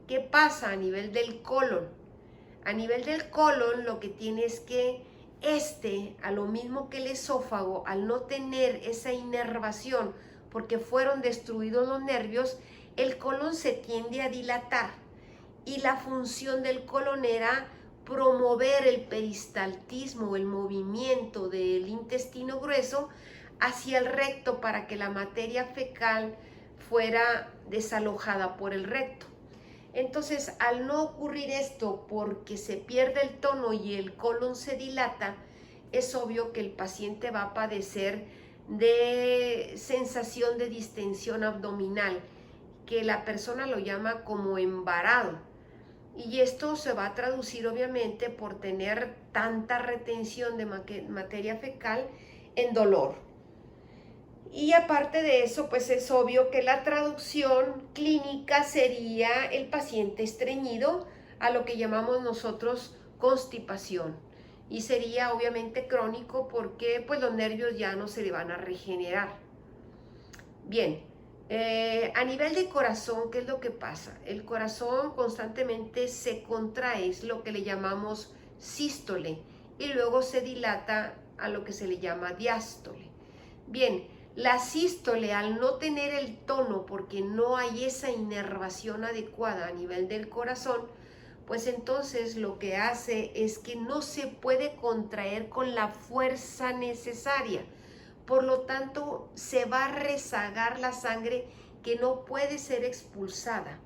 A: ¿Qué pasa a nivel del colon? A nivel del colon lo que tiene es que a lo mismo que el esófago, al no tener esa inervación porque fueron destruidos los nervios, el colon se tiende a dilatar y la función del colon era promover el peristaltismo, el movimiento del intestino grueso hacia el recto para que la materia fecal fuera desalojada por el recto. Entonces, al no ocurrir esto porque se pierde el tono y el colon se dilata, es obvio que el paciente va a padecer de sensación de distensión abdominal, que la persona lo llama como embarado. Y esto se va a traducir obviamente por tener tanta retención de materia fecal en dolor. Y aparte de eso, pues es obvio que la traducción clínica sería el paciente estreñido, a lo que llamamos nosotros constipación. Y sería obviamente crónico porque pues los nervios ya no se le van a regenerar. Bien, a nivel de corazón, ¿qué es lo que pasa? El corazón constantemente se contrae, es lo que le llamamos sístole, y luego se dilata a lo que se le llama diástole. Bien, la sístole, al no tener el tono porque no hay esa inervación adecuada a nivel del corazón, pues entonces lo que hace es que no se puede contraer con la fuerza necesaria. Por lo tanto, se va a rezagar la sangre que no puede ser expulsada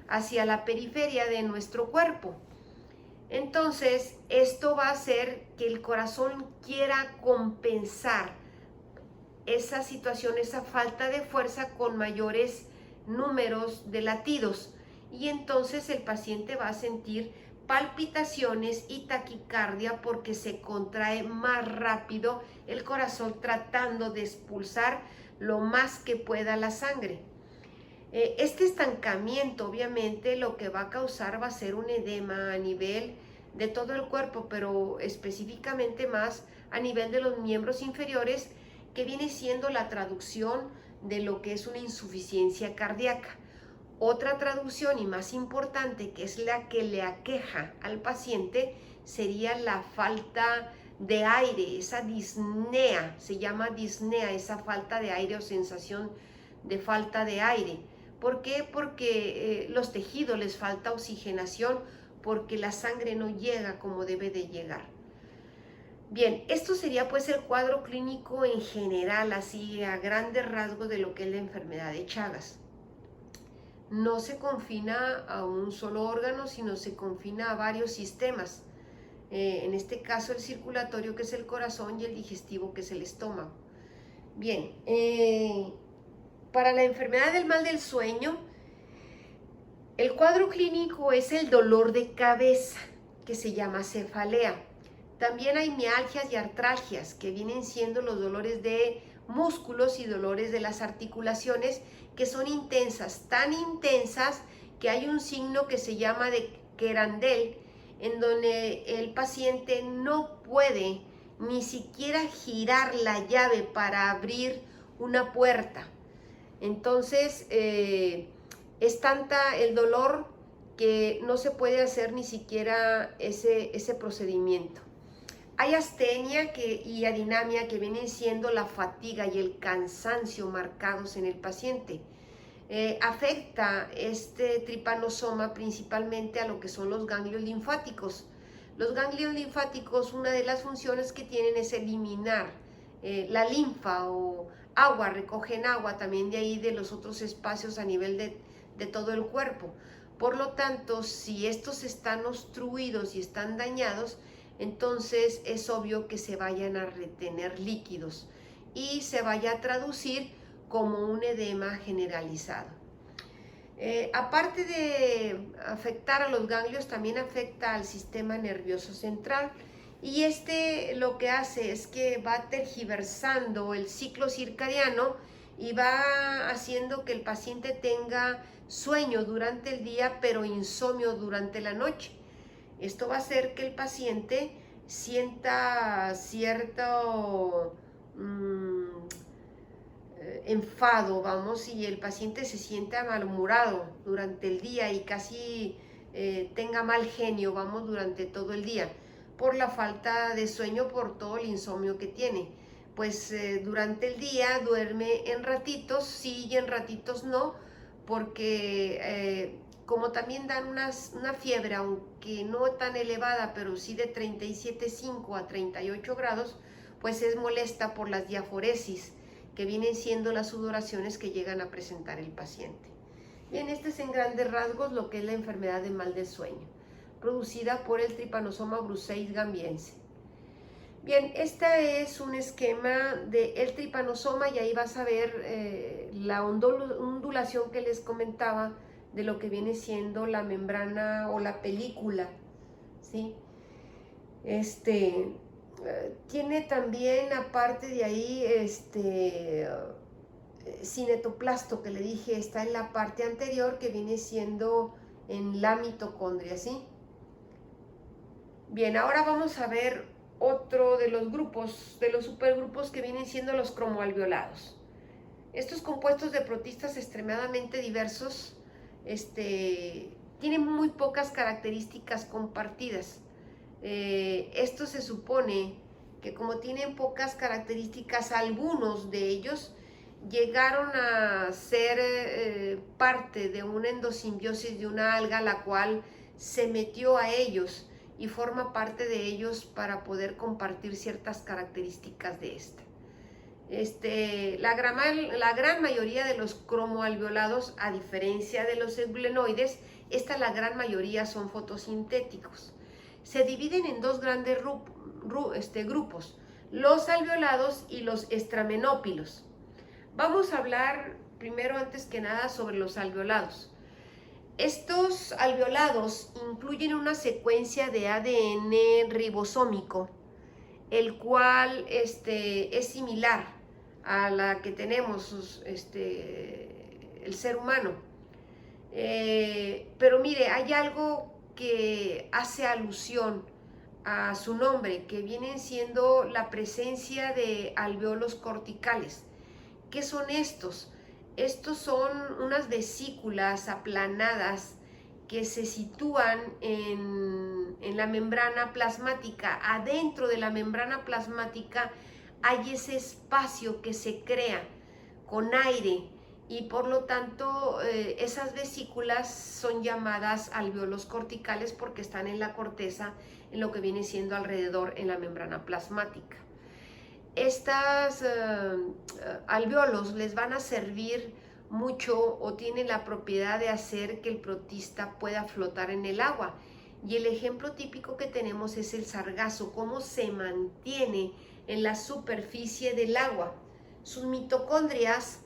A: hacia la periferia de nuestro cuerpo. Entonces, esto va a hacer que el corazón quiera compensar esa situación, esa falta de fuerza con mayores números de latidos. Y entonces el paciente va a sentir palpitaciones y taquicardia porque se contrae más rápido el corazón tratando de expulsar lo más que pueda la sangre. Este estancamiento obviamente lo que va a causar va a ser un edema a nivel de todo el cuerpo, pero específicamente más a nivel de los miembros inferiores, que viene siendo la traducción de lo que es una insuficiencia cardíaca. Otra traducción y más importante, que es la que le aqueja al paciente, sería la falta de aire, esa disnea, se llama disnea, esa falta de aire o sensación de falta de aire. ¿Por qué? Porque los tejidos les falta oxigenación, porque la sangre no llega como debe de llegar. Bien, esto sería pues el cuadro clínico en general, así a grandes rasgos de lo que es la enfermedad de Chagas. No se confina a un solo órgano, sino se confina a varios sistemas. En este caso el circulatorio, que es el corazón, y el digestivo, que es el estómago. Bien, para la enfermedad del mal del sueño, el cuadro clínico es el dolor de cabeza, que se llama cefalea. También hay mialgias y artralgias, que vienen siendo los dolores de músculos y dolores de las articulaciones que son intensas, tan intensas que hay un signo que se llama de Querandel, en donde el paciente no puede ni siquiera girar la llave para abrir una puerta. Entonces, es tanta el dolor que no se puede hacer ni siquiera ese procedimiento. Hay astenia y adinamia, que vienen siendo la fatiga y el cansancio marcados en el paciente. Afecta este tripanosoma principalmente a lo que son los ganglios linfáticos. Los ganglios linfáticos, una de las funciones que tienen es eliminar la linfa o agua, recogen agua también de ahí de los otros espacios a nivel de todo el cuerpo. Por lo tanto, si estos están obstruidos y están dañados, entonces es obvio que se vayan a retener líquidos y se vaya a traducir como un edema generalizado. Aparte de afectar a los ganglios, también afecta al sistema nervioso central, y lo que hace es que va tergiversando el ciclo circadiano y va haciendo que el paciente tenga sueño durante el día, pero insomnio durante la noche. Esto va a hacer que el paciente sienta cierto enfado, vamos, y el paciente se sienta malhumorado durante el día y casi tenga mal genio, vamos, durante todo el día, por la falta de sueño, por todo el insomnio que tiene. Pues durante el día duerme en ratitos, sí, y en ratitos no, porque como también dan una fiebre, aunque no tan elevada, pero sí de 37,5 a 38 grados, pues es molesta por las diaforesis, que vienen siendo las sudoraciones que llegan a presentar el paciente. Bien, este es en grandes rasgos lo que es la enfermedad de mal del sueño, producida por el Trypanosoma brucei gambiense. Bien, este es un esquema del Trypanosoma, y ahí vas a ver la ondulación que les comentaba de lo que viene siendo la membrana o la película, ¿sí? Tiene también, aparte de ahí, cinetoplasto, que le dije, está en la parte anterior, que viene siendo en la mitocondria, ¿sí? Bien, ahora vamos a ver otro de los grupos, de los supergrupos, que vienen siendo los cromoalveolados. Estos compuestos de protistas extremadamente diversos tienen muy pocas características compartidas. Esto se supone que, como tienen pocas características, algunos de ellos llegaron a ser parte de una endosimbiosis de una alga, la cual se metió a ellos y forma parte de ellos para poder compartir ciertas características de esta. La gran mayoría de los cromoalveolados, a diferencia de los eulenoides, la gran mayoría son fotosintéticos. Se dividen en dos grandes grupos, los alveolados y los estramenópilos. Vamos a hablar primero, antes que nada, sobre los alveolados. Estos alveolados incluyen una secuencia de ADN ribosómico, el cual es similar a la que tenemos el ser humano. Pero mire, hay algo que hace alusión a su nombre, que vienen siendo la presencia de alveolos corticales. ¿Qué son estos? Estos son unas vesículas aplanadas que se sitúan en la membrana plasmática. Adentro de la membrana plasmática hay ese espacio que se crea con aire, y por lo tanto esas vesículas son llamadas alveolos corticales porque están en la corteza, en lo que viene siendo alrededor en la membrana plasmática. Estas alveolos les van a servir mucho, o tienen la propiedad de hacer que el protista pueda flotar en el agua. Y el ejemplo típico que tenemos es el sargazo, cómo se mantiene en la superficie del agua. Sus mitocondrias,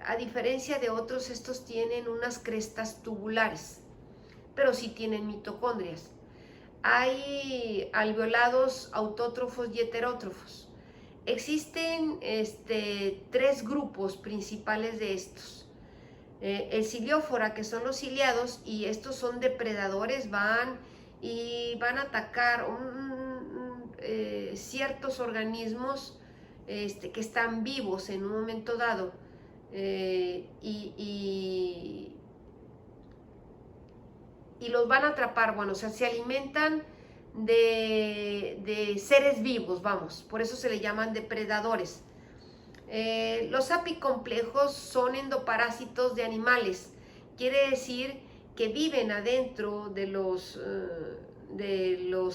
A: a diferencia de otros, estos tienen unas crestas tubulares, pero sí tienen mitocondrias. Hay alveolados autótrofos y heterótrofos. Existen tres grupos principales de estos. El ciliófora, que son los ciliados, y estos son depredadores, van a atacar ciertos organismos que están vivos en un momento dado, y los van a atrapar. Bueno, o sea, se alimentan de seres vivos, vamos, por eso se le llaman depredadores. Los apicomplejos son endoparásitos de animales, quiere decir que viven adentro de los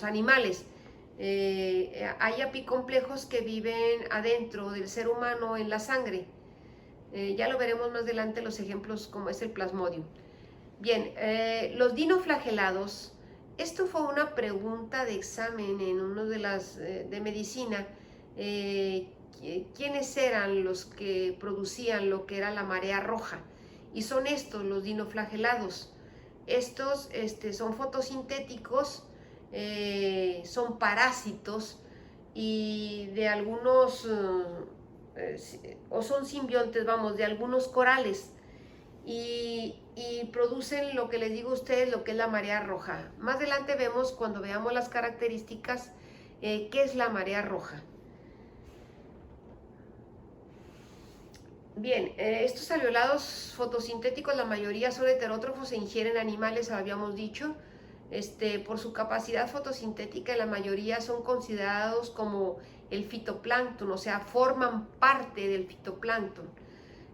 A: animales. Hay apicomplejos que viven adentro del ser humano en la sangre. Ya lo veremos más adelante los ejemplos, como es el plasmodium. Bien, los dinoflagelados, esto fue una pregunta de examen en uno de las de medicina. ¿Quiénes eran los que producían lo que era la marea roja? Y son estos, los dinoflagelados. Estos son fotosintéticos, son parásitos y de algunos, o son simbiontes, vamos, de algunos corales. Y producen lo que les digo a ustedes, lo que es la marea roja. Más adelante vemos, cuando veamos las características, qué es la marea roja. Bien, estos alveolados fotosintéticos, la mayoría son heterótrofos e ingieren animales, habíamos dicho. Por su capacidad fotosintética, la mayoría son considerados como el fitoplancton, o sea, forman parte del fitoplancton.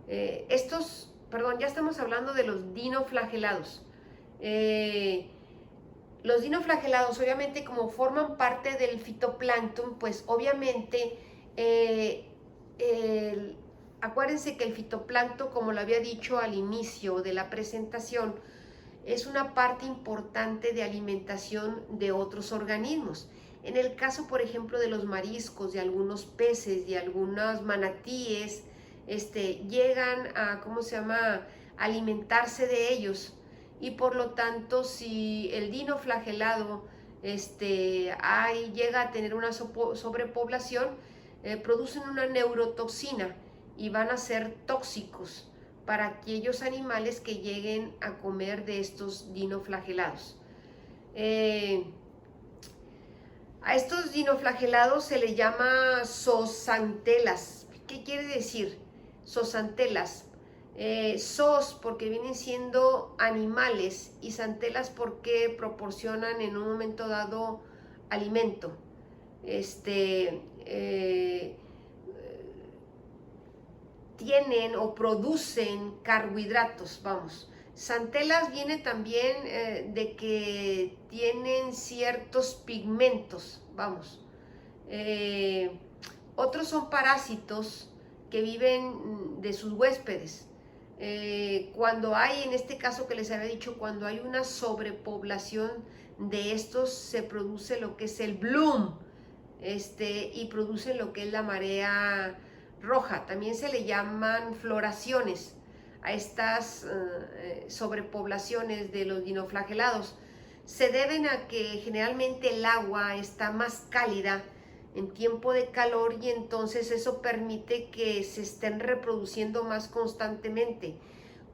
A: Ya estamos hablando de los dinoflagelados. Los dinoflagelados, obviamente, como forman parte del fitoplancton, pues obviamente, acuérdense que el fitoplancton, como lo había dicho al inicio de la presentación, es una parte importante de alimentación de otros organismos. En el caso, por ejemplo, de los mariscos, de algunos peces, de algunos manatíes, llegan a, alimentarse de ellos, y por lo tanto, si el dinoflagelado llega a tener una sobrepoblación, producen una neurotoxina y van a ser tóxicos para aquellos animales que lleguen a comer de estos dinoflagelados. A estos dinoflagelados se les llama zooxantelas. ¿Qué quiere decir? Zooxantelas. Zoos porque vienen siendo animales, y xantelas porque proporcionan en un momento dado alimento. Tienen o producen carbohidratos, vamos. Xantelas viene también de que tienen ciertos pigmentos, vamos. Otros son parásitos que viven de sus huéspedes. Cuando hay, en este caso que les había dicho, cuando hay una sobrepoblación de estos, se produce lo que es el bloom, y produce lo que es la marea roja. También se le llaman floraciones a estas sobrepoblaciones de los dinoflagelados. Se deben a que generalmente el agua está más cálida en tiempo de calor, y entonces eso permite que se estén reproduciendo más constantemente.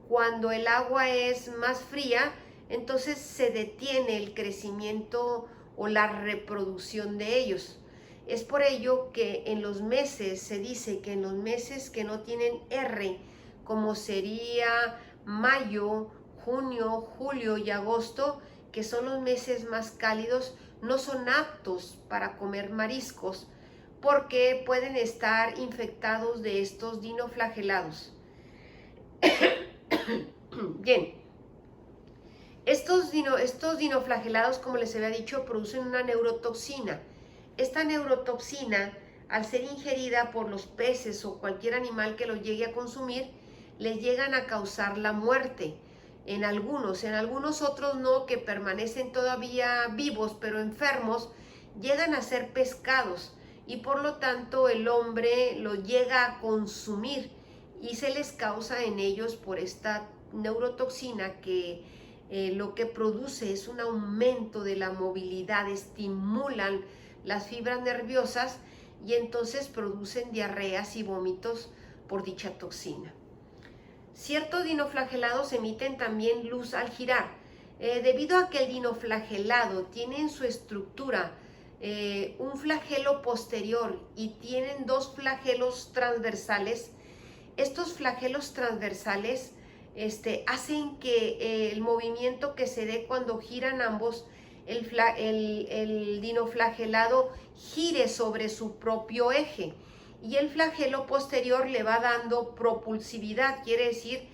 A: Cuando el agua es más fría, entonces se detiene el crecimiento o la reproducción de ellos. Es por ello que en los meses, se dice que en los meses que no tienen R, como sería mayo, junio, julio y agosto, que son los meses más cálidos, no son aptos para comer mariscos porque pueden estar infectados de estos dinoflagelados. Bien, estos dinoflagelados, como les había dicho, producen una neurotoxina. Esta neurotoxina, al ser ingerida por los peces o cualquier animal que lo llegue a consumir, les llegan a causar la muerte. En algunos otros no, que permanecen todavía vivos pero enfermos, llegan a ser pescados, y por lo tanto el hombre lo llega a consumir y se les causa en ellos por esta neurotoxina que lo que produce es un aumento de la movilidad, estimulan las fibras nerviosas, y entonces producen diarreas y vómitos por dicha toxina. Ciertos dinoflagelados emiten también luz al girar. Debido a que el dinoflagelado tiene en su estructura un flagelo posterior y tienen dos flagelos transversales, estos flagelos transversales hacen que el movimiento que se dé cuando giran ambos, el dinoflagelado gire sobre su propio eje y el flagelo posterior le va dando propulsividad, quiere decir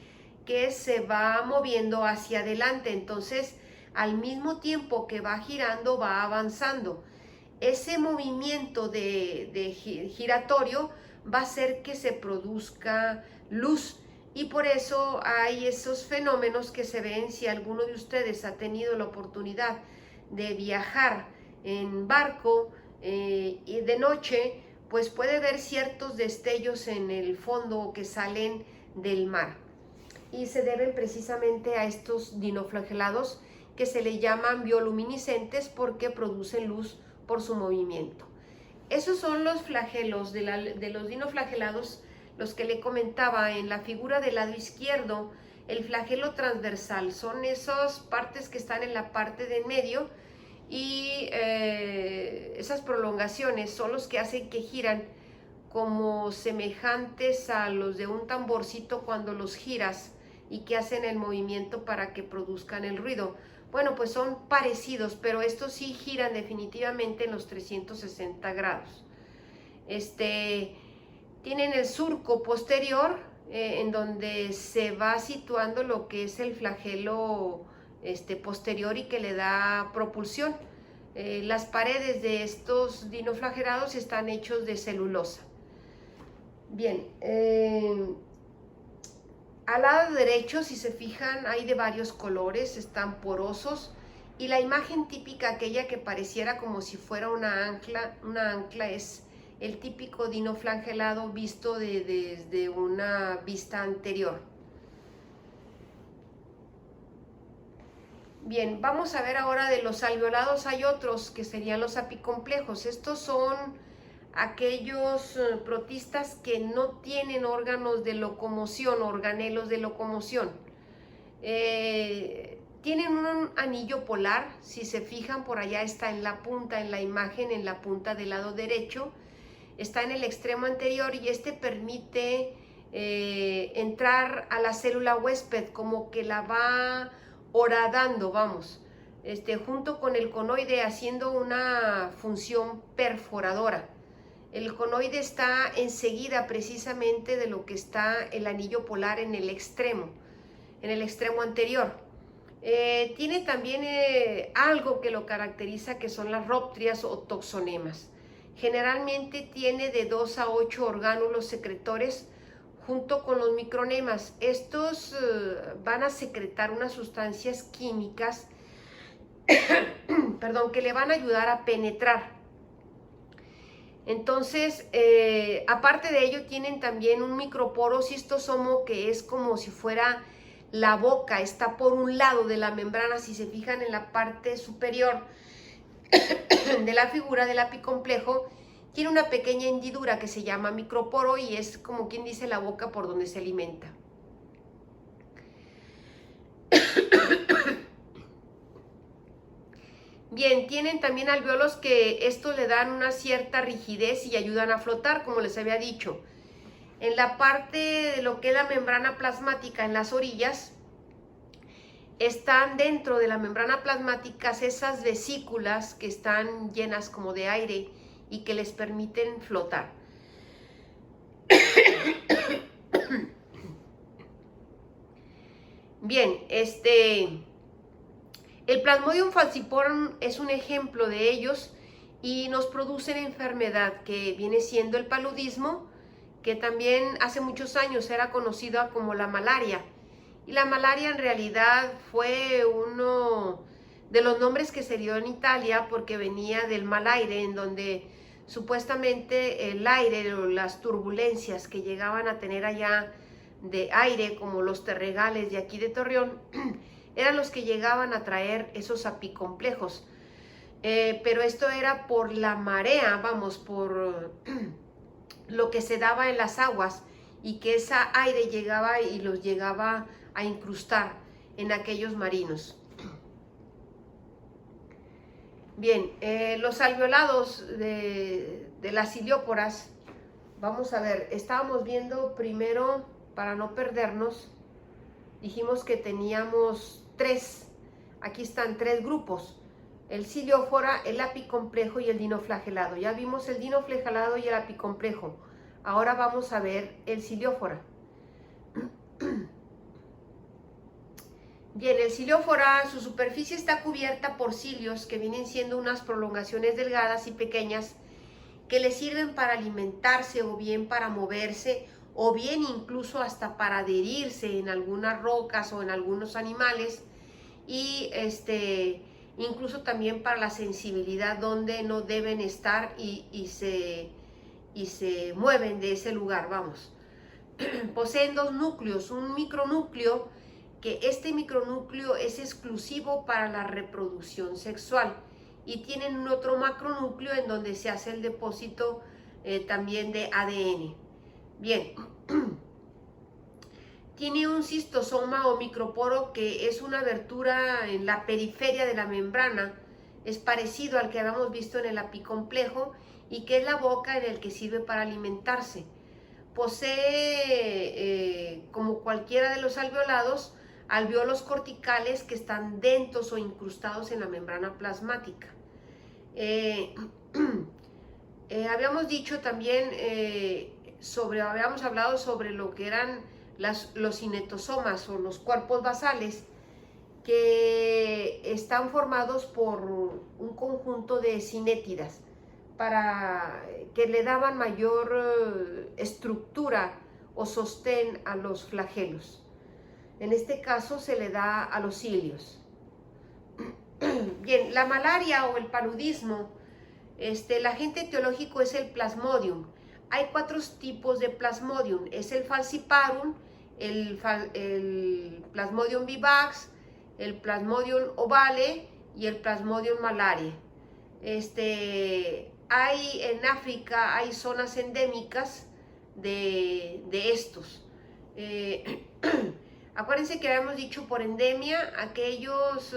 A: que se va moviendo hacia adelante, entonces al mismo tiempo que va girando va avanzando. Ese movimiento de giratorio va a hacer que se produzca luz y por eso hay esos fenómenos que se ven. Si alguno de ustedes ha tenido la oportunidad de viajar en barco y de noche, pues puede ver ciertos destellos en el fondo que salen del mar y se deben precisamente a estos dinoflagelados que se le llaman bioluminiscentes porque producen luz por su movimiento. Esos son los flagelos de los dinoflagelados, los que le comentaba en la figura del lado izquierdo. El flagelo transversal son esas partes que están en la parte de en medio y esas prolongaciones son los que hacen que giran como semejantes a los de un tamborcito cuando los giras y que hacen el movimiento para que produzcan el ruido. Bueno, pues son parecidos, pero estos sí giran definitivamente en los 360 grados. Tienen el surco posterior en donde se va situando lo que es el flagelo posterior y que le da propulsión. Las paredes de estos dinoflagelados están hechos de celulosa. Bien, al lado derecho, si se fijan, hay de varios colores, están porosos y la imagen típica, aquella que pareciera como si fuera una ancla es el típico dinoflagelado visto desde una vista anterior. Bien, vamos a ver ahora de los alveolados. Hay otros que serían los apicomplejos. Estos son aquellos protistas que no tienen órganos de locomoción, organelos de locomoción. Tienen un anillo polar, si se fijan por allá está en la punta, en la imagen, en la punta del lado derecho, está en el extremo anterior y permite entrar a la célula huésped, como que la va horadando, vamos, junto con el conoide haciendo una función perforadora. El conoide está enseguida precisamente de lo que está el anillo polar en el extremo anterior. Tiene también algo que lo caracteriza, que son las róptrias o toxonemas. Generalmente tiene de 2 a 8 orgánulos secretores junto con los micronemas. Estos van a secretar unas sustancias químicas perdón, que le van a ayudar a penetrar. Entonces, aparte de ello, tienen también un microporo cistosomo que es como si fuera la boca, está por un lado de la membrana. Si se fijan en la parte superior de la figura del apicomplejo, tiene una pequeña hendidura que se llama microporo y es como quien dice la boca por donde se alimenta. Bien, tienen también alvéolos que esto le dan una cierta rigidez y ayudan a flotar, como les había dicho. En la parte de lo que es la membrana plasmática, en las orillas, están dentro de la membrana plasmática esas vesículas que están llenas como de aire y que les permiten flotar. Bien, el Plasmodium falciparum es un ejemplo de ellos y nos producen enfermedad que viene siendo el paludismo, que también hace muchos años era conocida como la malaria. Y la malaria en realidad fue uno de los nombres que se dio en Italia porque venía del mal aire, en donde supuestamente el aire o las turbulencias que llegaban a tener allá de aire, como los terregales de aquí de Torreón, eran los que llegaban a traer esos apicomplejos. pero esto era por la marea, vamos, por lo que se daba en las aguas y que ese aire llegaba y los llegaba a incrustar en aquellos marinos. Bien, los alveolados de las ilióporas, vamos a ver, estábamos viendo primero, para no perdernos, dijimos que teníamos tres, aquí están tres grupos, el ciliófora, el apicomplejo y el dinoflagelado. Ya vimos el dinoflagelado y el apicomplejo, ahora vamos a ver el ciliófora. Bien, el ciliófora, su superficie está cubierta por cilios que vienen siendo unas prolongaciones delgadas y pequeñas que le sirven para alimentarse o bien para moverse o bien incluso hasta para adherirse en algunas rocas o en algunos animales y incluso también para la sensibilidad donde no deben estar y se mueven de ese lugar, vamos. Poseen dos núcleos, un micronúcleo, que este micronúcleo es exclusivo para la reproducción sexual, y tienen un otro macronúcleo en donde se hace el depósito también de ADN. Bien, tiene un cistosoma o microporo que es una abertura en la periferia de la membrana, es parecido al que habíamos visto en el apicomplejo y que es la boca en el que sirve para alimentarse. Posee, como cualquiera de los alveolados, alveolos corticales que están dentos o incrustados en la membrana plasmática. Habíamos dicho también habíamos hablado sobre lo que eran los cinetosomas o los cuerpos basales, que están formados por un conjunto de cinétidas para que le daban mayor estructura o sostén a los flagelos. En este caso se le da a los cilios. Bien, la malaria o el paludismo, el agente etiológico es el Plasmodium. Hay cuatro tipos de Plasmodium, es el falciparum, el Plasmodium vivax, el Plasmodium ovale y el Plasmodium malariae. Hay en África, hay zonas endémicas de estos. Acuérdense que habíamos dicho por endemia aquellos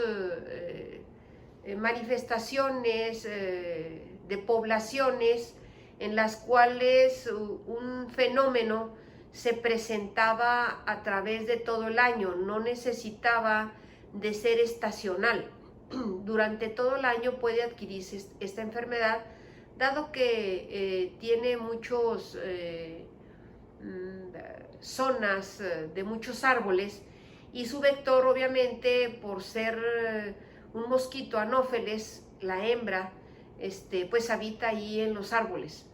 A: manifestaciones de poblaciones en las cuales un fenómeno se presentaba a través de todo el año, no necesitaba de ser estacional. Durante todo el año puede adquirirse esta enfermedad, dado que tiene muchos zonas de muchos árboles, y su vector, obviamente, por ser un mosquito anófeles, la hembra, pues habita ahí en los árboles.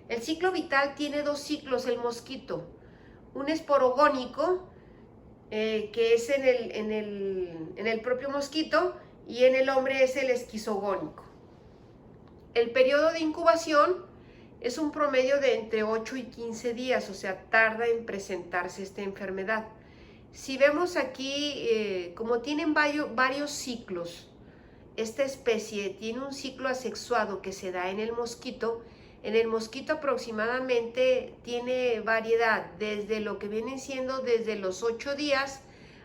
A: El ciclo vital tiene dos ciclos el mosquito, un esporogónico, que es en el propio mosquito, y en el hombre es el esquizogónico. El periodo de incubación es un promedio de entre 8 y 15 días, o sea, tarda en presentarse esta enfermedad. Si vemos aquí, como tienen varios ciclos, esta especie tiene un ciclo asexuado que se da en el mosquito. En el mosquito aproximadamente tiene variedad, desde lo que vienen siendo desde los 8 días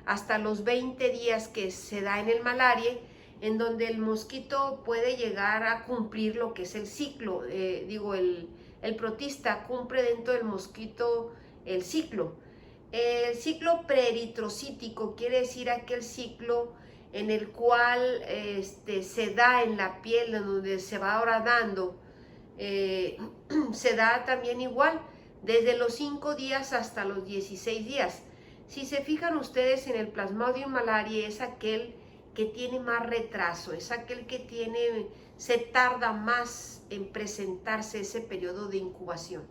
A: hasta los 20 días que se da en el malaria, en donde el mosquito puede llegar a cumplir lo que es el ciclo. El protista cumple dentro del mosquito el ciclo. El ciclo preeritrocítico quiere decir aquel ciclo en el cual se da en la piel, en donde se va ahora dando, se da también igual, desde los 5 días hasta los 16 días. Si se fijan ustedes en el Plasmodium malariae, es aquel que tiene más retraso, es aquel que se tarda más en presentarse ese periodo de incubación.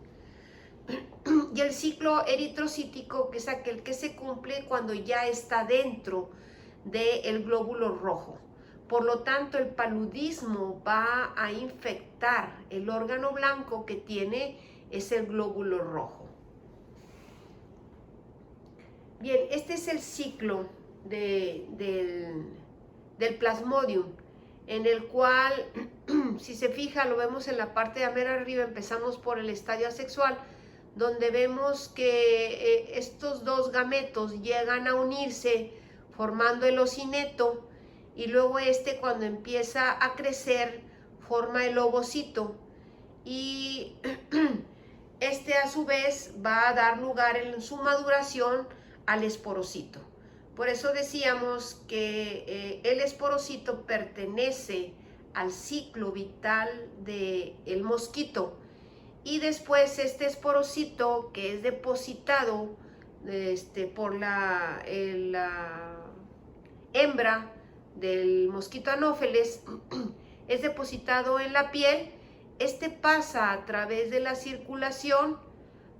A: Y el ciclo eritrocítico, que es aquel que se cumple cuando ya está dentro del glóbulo rojo. Por lo tanto, el paludismo va a infectar el órgano blanco que tiene es el glóbulo rojo. Bien, este es el ciclo del Plasmodium. en el cual, si se fija, lo vemos en la parte de mera arriba, empezamos por el estadio asexual, donde vemos que estos dos gametos llegan a unirse formando el ocineto, y luego cuando empieza a crecer forma el ovocito, y a su vez va a dar lugar en su maduración al esporocito. Por eso decíamos que el esporocito pertenece al ciclo vital del mosquito, y después este esporocito, que es depositado por la hembra del mosquito anófeles, es depositado en la piel. Pasa a través de la circulación,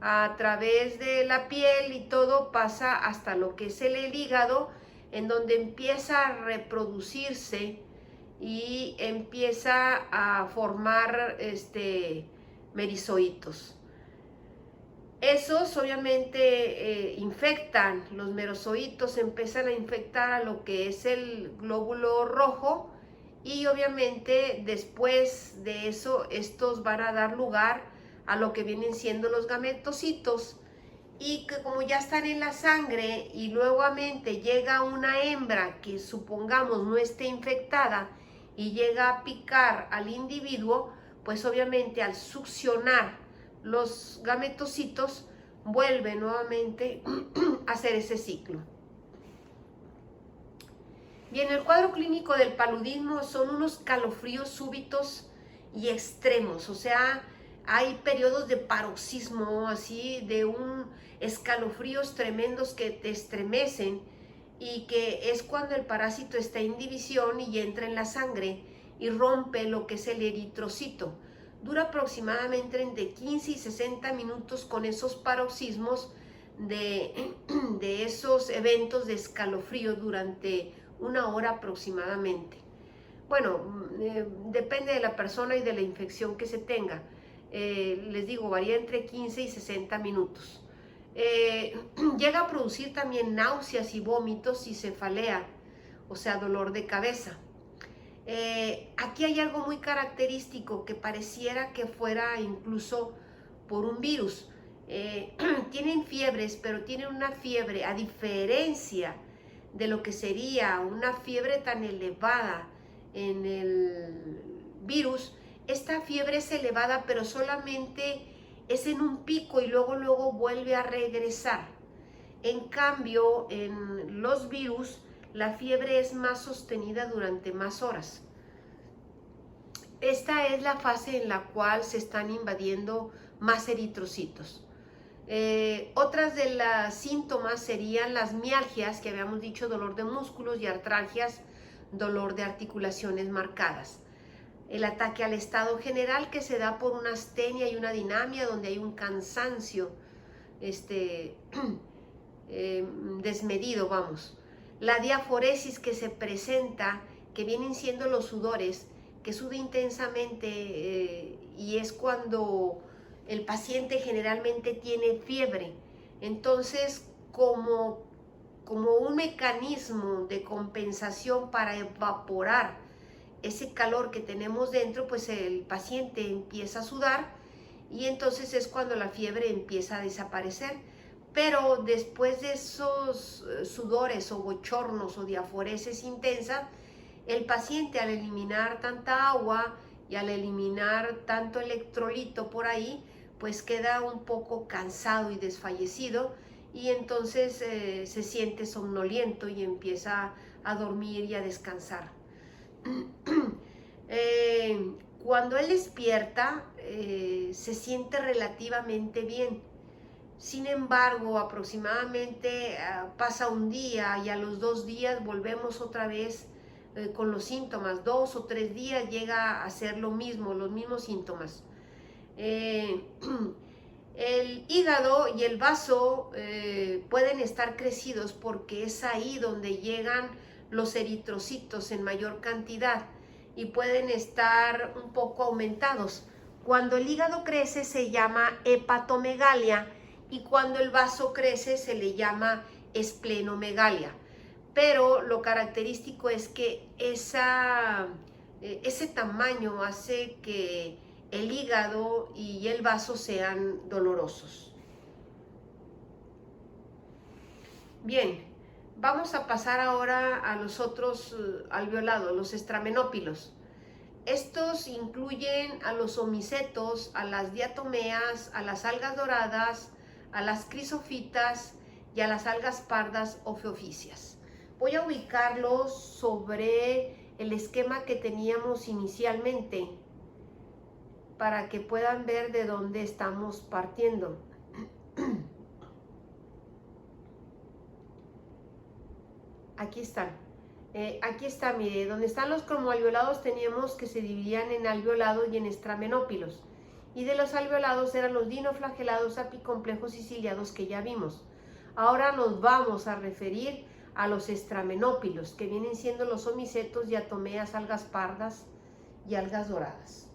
A: a través de la piel, y todo pasa hasta lo que es el hígado, en donde empieza a reproducirse y empieza a formar merizoitos. Esos obviamente infectan, los merozoitos empiezan a infectar a lo que es el glóbulo rojo, y obviamente después de eso estos van a dar lugar a lo que vienen siendo los gametocitos, y que como ya están en la sangre y nuevamente llega una hembra que supongamos no esté infectada y llega a picar al individuo, pues obviamente al succionar los gametocitos vuelve nuevamente a hacer ese ciclo. Bien, el cuadro clínico del paludismo son unos calofríos súbitos y extremos, o sea, hay periodos de paroxismo, así de escalofríos tremendos que te estremecen, y que es cuando el parásito está en división y entra en la sangre y rompe lo que es el eritrocito. Dura aproximadamente entre 15 y 60 minutos con esos paroxismos de esos eventos de escalofrío durante 1 hora aproximadamente. Bueno, depende de la persona y de la infección que se tenga. Les digo, varía entre 15 y 60 minutos. Llega a producir también náuseas y vómitos y cefalea, o sea, dolor de cabeza. Aquí hay algo muy característico que pareciera que fuera incluso por un virus. Tienen fiebres, pero tienen una fiebre, a diferencia de lo que sería una fiebre tan elevada en el virus. Esta fiebre es elevada, pero solamente es en un pico y luego vuelve a regresar. En cambio, en los virus, la fiebre es más sostenida durante más horas. Esta es la fase en la cual se están invadiendo más eritrocitos. Otras de las síntomas serían las mialgias, que habíamos dicho, dolor de músculos, y artralgias, dolor de articulaciones marcadas. El ataque al estado general, que se da por una astenia y una dinamia, donde hay un cansancio desmedido, vamos. La diaforesis, que se presenta, que vienen siendo los sudores, que suda intensamente, y es cuando el paciente generalmente tiene fiebre. Entonces, como un mecanismo de compensación para evaporar ese calor que tenemos dentro, pues el paciente empieza a sudar, y entonces es cuando la fiebre empieza a desaparecer. Pero después de esos sudores o bochornos o diaforesis intensas, el paciente, al eliminar tanta agua y al eliminar tanto electrolito por ahí, pues queda un poco cansado y desfallecido, y entonces se siente somnoliento y empieza a dormir y a descansar. Cuando él despierta, se siente relativamente bien. Sin embargo, aproximadamente pasa un día, y a los 2 días volvemos otra vez con los síntomas. 2 o 3 días llega a ser lo mismo, los mismos síntomas. El hígado y el vaso pueden estar crecidos, porque es ahí donde llegan los eritrocitos en mayor cantidad, y pueden estar un poco aumentados. Cuando el hígado crece se llama hepatomegalia, y cuando el vaso crece se le llama esplenomegalia. Pero lo característico es que esa ese tamaño hace que el hígado y el vaso sean dolorosos. Bien, vamos a pasar ahora a los otros alveolados, los estramenópilos. Estos incluyen a los omicetos, a las diatomeas, a las algas doradas, a las crisofitas y a las algas pardas o feoficias. Voy a ubicarlos sobre el esquema que teníamos inicialmente para que puedan ver de dónde estamos partiendo. Aquí están. Aquí está, mire, donde están los cromoalveolados teníamos que se dividían en alveolados y en estramenópilos. Y de los alveolados eran los dinoflagelados, apicomplejos y ciliados que ya vimos. Ahora nos vamos a referir a los estramenópilos, que vienen siendo los omicetos, diatomeas, algas pardas y algas doradas.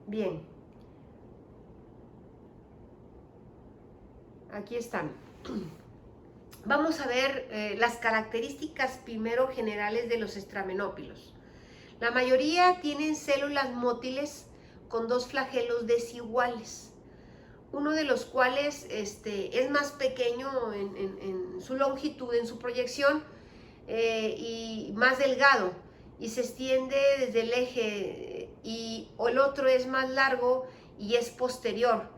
A: Bien. Aquí están. Vamos a ver las características primero generales de los estramenópilos. La mayoría tienen células mótiles con dos flagelos desiguales, uno de los cuales es más pequeño en su longitud, en su proyección, y más delgado, y se extiende desde el eje, y el otro es más largo y es posterior.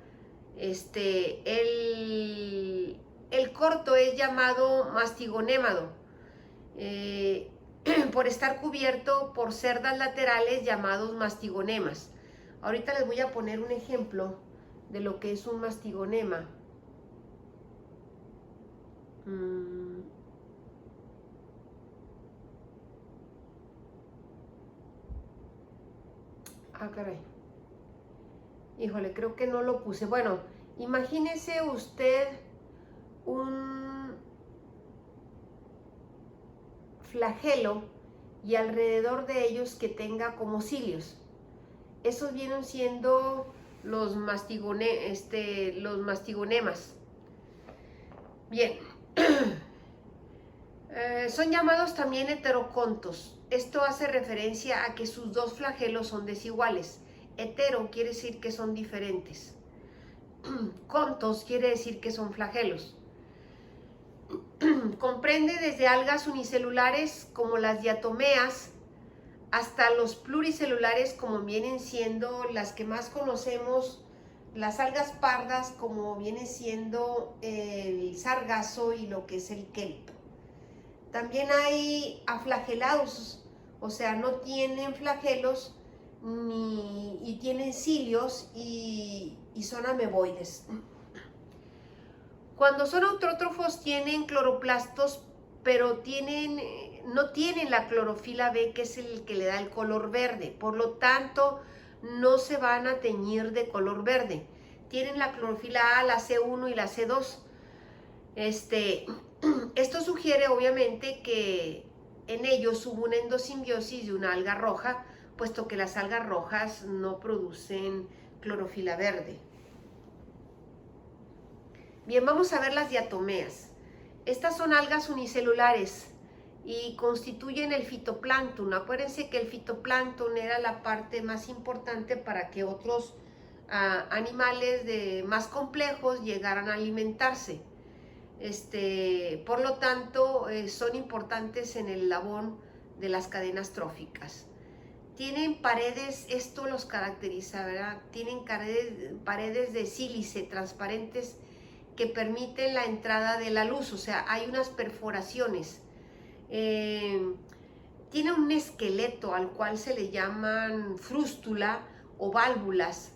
A: El corto es llamado mastigonémado, por estar cubierto por cerdas laterales llamados mastigonemas. Ahorita les voy a poner un ejemplo de lo que es un mastigonema. Ah, caray. Híjole, creo que no lo puse. Bueno, imagínese usted un flagelo y alrededor de ellos que tenga como cilios. Esos vienen siendo los mastigonemas. Bien. Son llamados también heterocontos. Esto hace referencia a que sus dos flagelos son desiguales. Hetero quiere decir que son diferentes. Contos quiere decir que son flagelos. Comprende desde algas unicelulares como las diatomeas hasta los pluricelulares como vienen siendo las que más conocemos, las algas pardas como viene siendo el sargazo y lo que es el kelp. También hay aflagelados, o sea, no tienen flagelos y tienen cilios y son ameboides. Cuando son autótrofos tienen cloroplastos, pero no tienen la clorofila B, que es el que le da el color verde. Por lo tanto, no se van a teñir de color verde. Tienen la clorofila A, la C1 y la C2. Esto sugiere obviamente que en ellos hubo una endosimbiosis de una alga roja, puesto que las algas rojas no producen clorofila verde. Bien, vamos a ver las diatomeas. Estas son algas unicelulares y constituyen el fitoplancton. Acuérdense que el fitoplancton era la parte más importante para que otros animales más complejos llegaran a alimentarse. Por lo tanto, son importantes en el eslabón de las cadenas tróficas. Tienen paredes, esto los caracteriza, ¿verdad? Tienen paredes de sílice transparentes que permiten la entrada de la luz, o sea, hay unas perforaciones. Tiene un esqueleto al cual se le llaman frústula o válvulas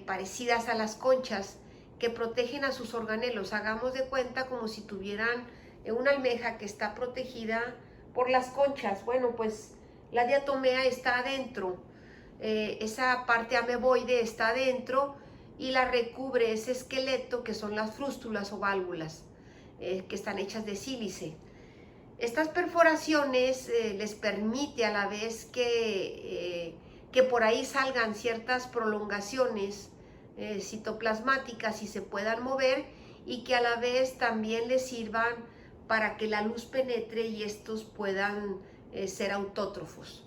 A: parecidas a las conchas, que protegen a sus organelos. Hagamos de cuenta como si tuvieran una almeja que está protegida por las conchas. Bueno, pues la diatomea está adentro, esa parte ameboide está adentro y la recubre ese esqueleto que son las frústulas o válvulas, que están hechas de sílice. Estas perforaciones les permite a la vez que por ahí salgan ciertas prolongaciones citoplasmáticas y se puedan mover, y que a la vez también les sirvan para que la luz penetre y estos puedan ser autótrofos.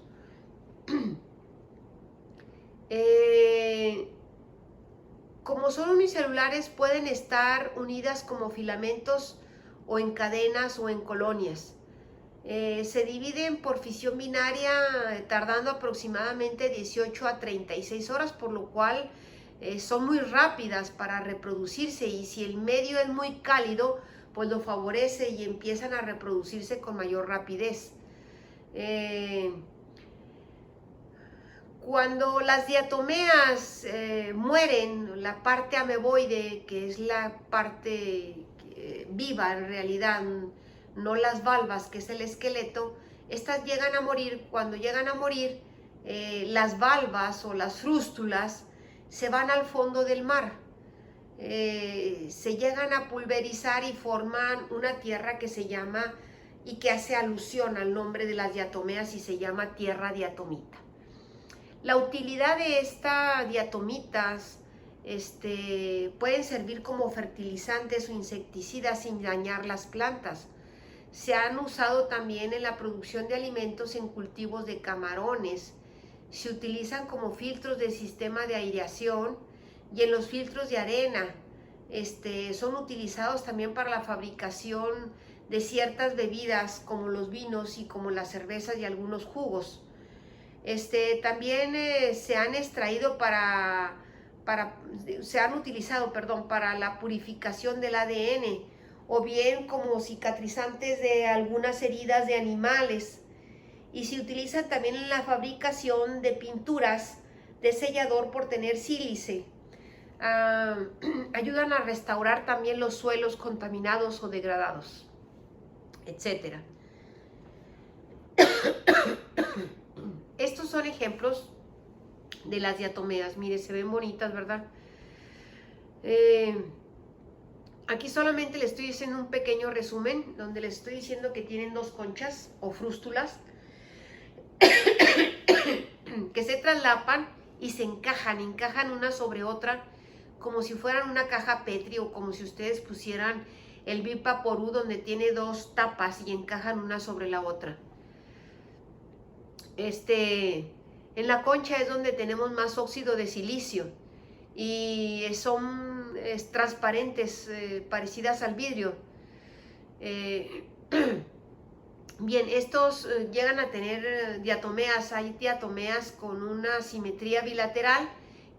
A: Como son unicelulares, pueden estar unidas como filamentos o en cadenas o en colonias. Se dividen por fisión binaria tardando aproximadamente 18 a 36 horas, por lo cual son muy rápidas para reproducirse, y si el medio es muy cálido, pues lo favorece y empiezan a reproducirse con mayor rapidez. Cuando las diatomeas mueren, la parte ameboide, que es la parte viva en realidad, no las valvas, que es el esqueleto, estas llegan a morir. Cuando llegan a morir, las valvas o las frústulas se van al fondo del mar. Se llegan a pulverizar y forman una tierra que se llama, y que hace alusión al nombre de las diatomeas, y se llama tierra diatomita. La utilidad de estas diatomitas pueden servir como fertilizantes o insecticidas sin dañar las plantas. Se han usado también en la producción de alimentos en cultivos de camarones. Se utilizan como filtros del sistema de aireación y en los filtros de arena. Son utilizados también para la fabricación de ciertas bebidas como los vinos y como las cervezas y algunos jugos. También se han extraído se han utilizado, para la purificación del ADN, o bien como cicatrizantes de algunas heridas de animales, y se utilizan también en la fabricación de pinturas de sellador por tener sílice. Ayudan a restaurar también los suelos contaminados o degradados, etcétera. Estos son ejemplos de las diatomeas. Mire, se ven bonitas, ¿verdad? Aquí solamente les estoy haciendo un pequeño resumen, donde les estoy diciendo que tienen dos conchas o frústulas que se traslapan y se encajan una sobre otra, como si fueran una caja Petri, o como si ustedes pusieran el Vivaporú, donde tiene dos tapas y encajan una sobre la otra. En la concha es donde tenemos más óxido de silicio y son transparentes, parecidas al vidrio. Bien, estos llegan a tener diatomeas. Hay diatomeas con una simetría bilateral,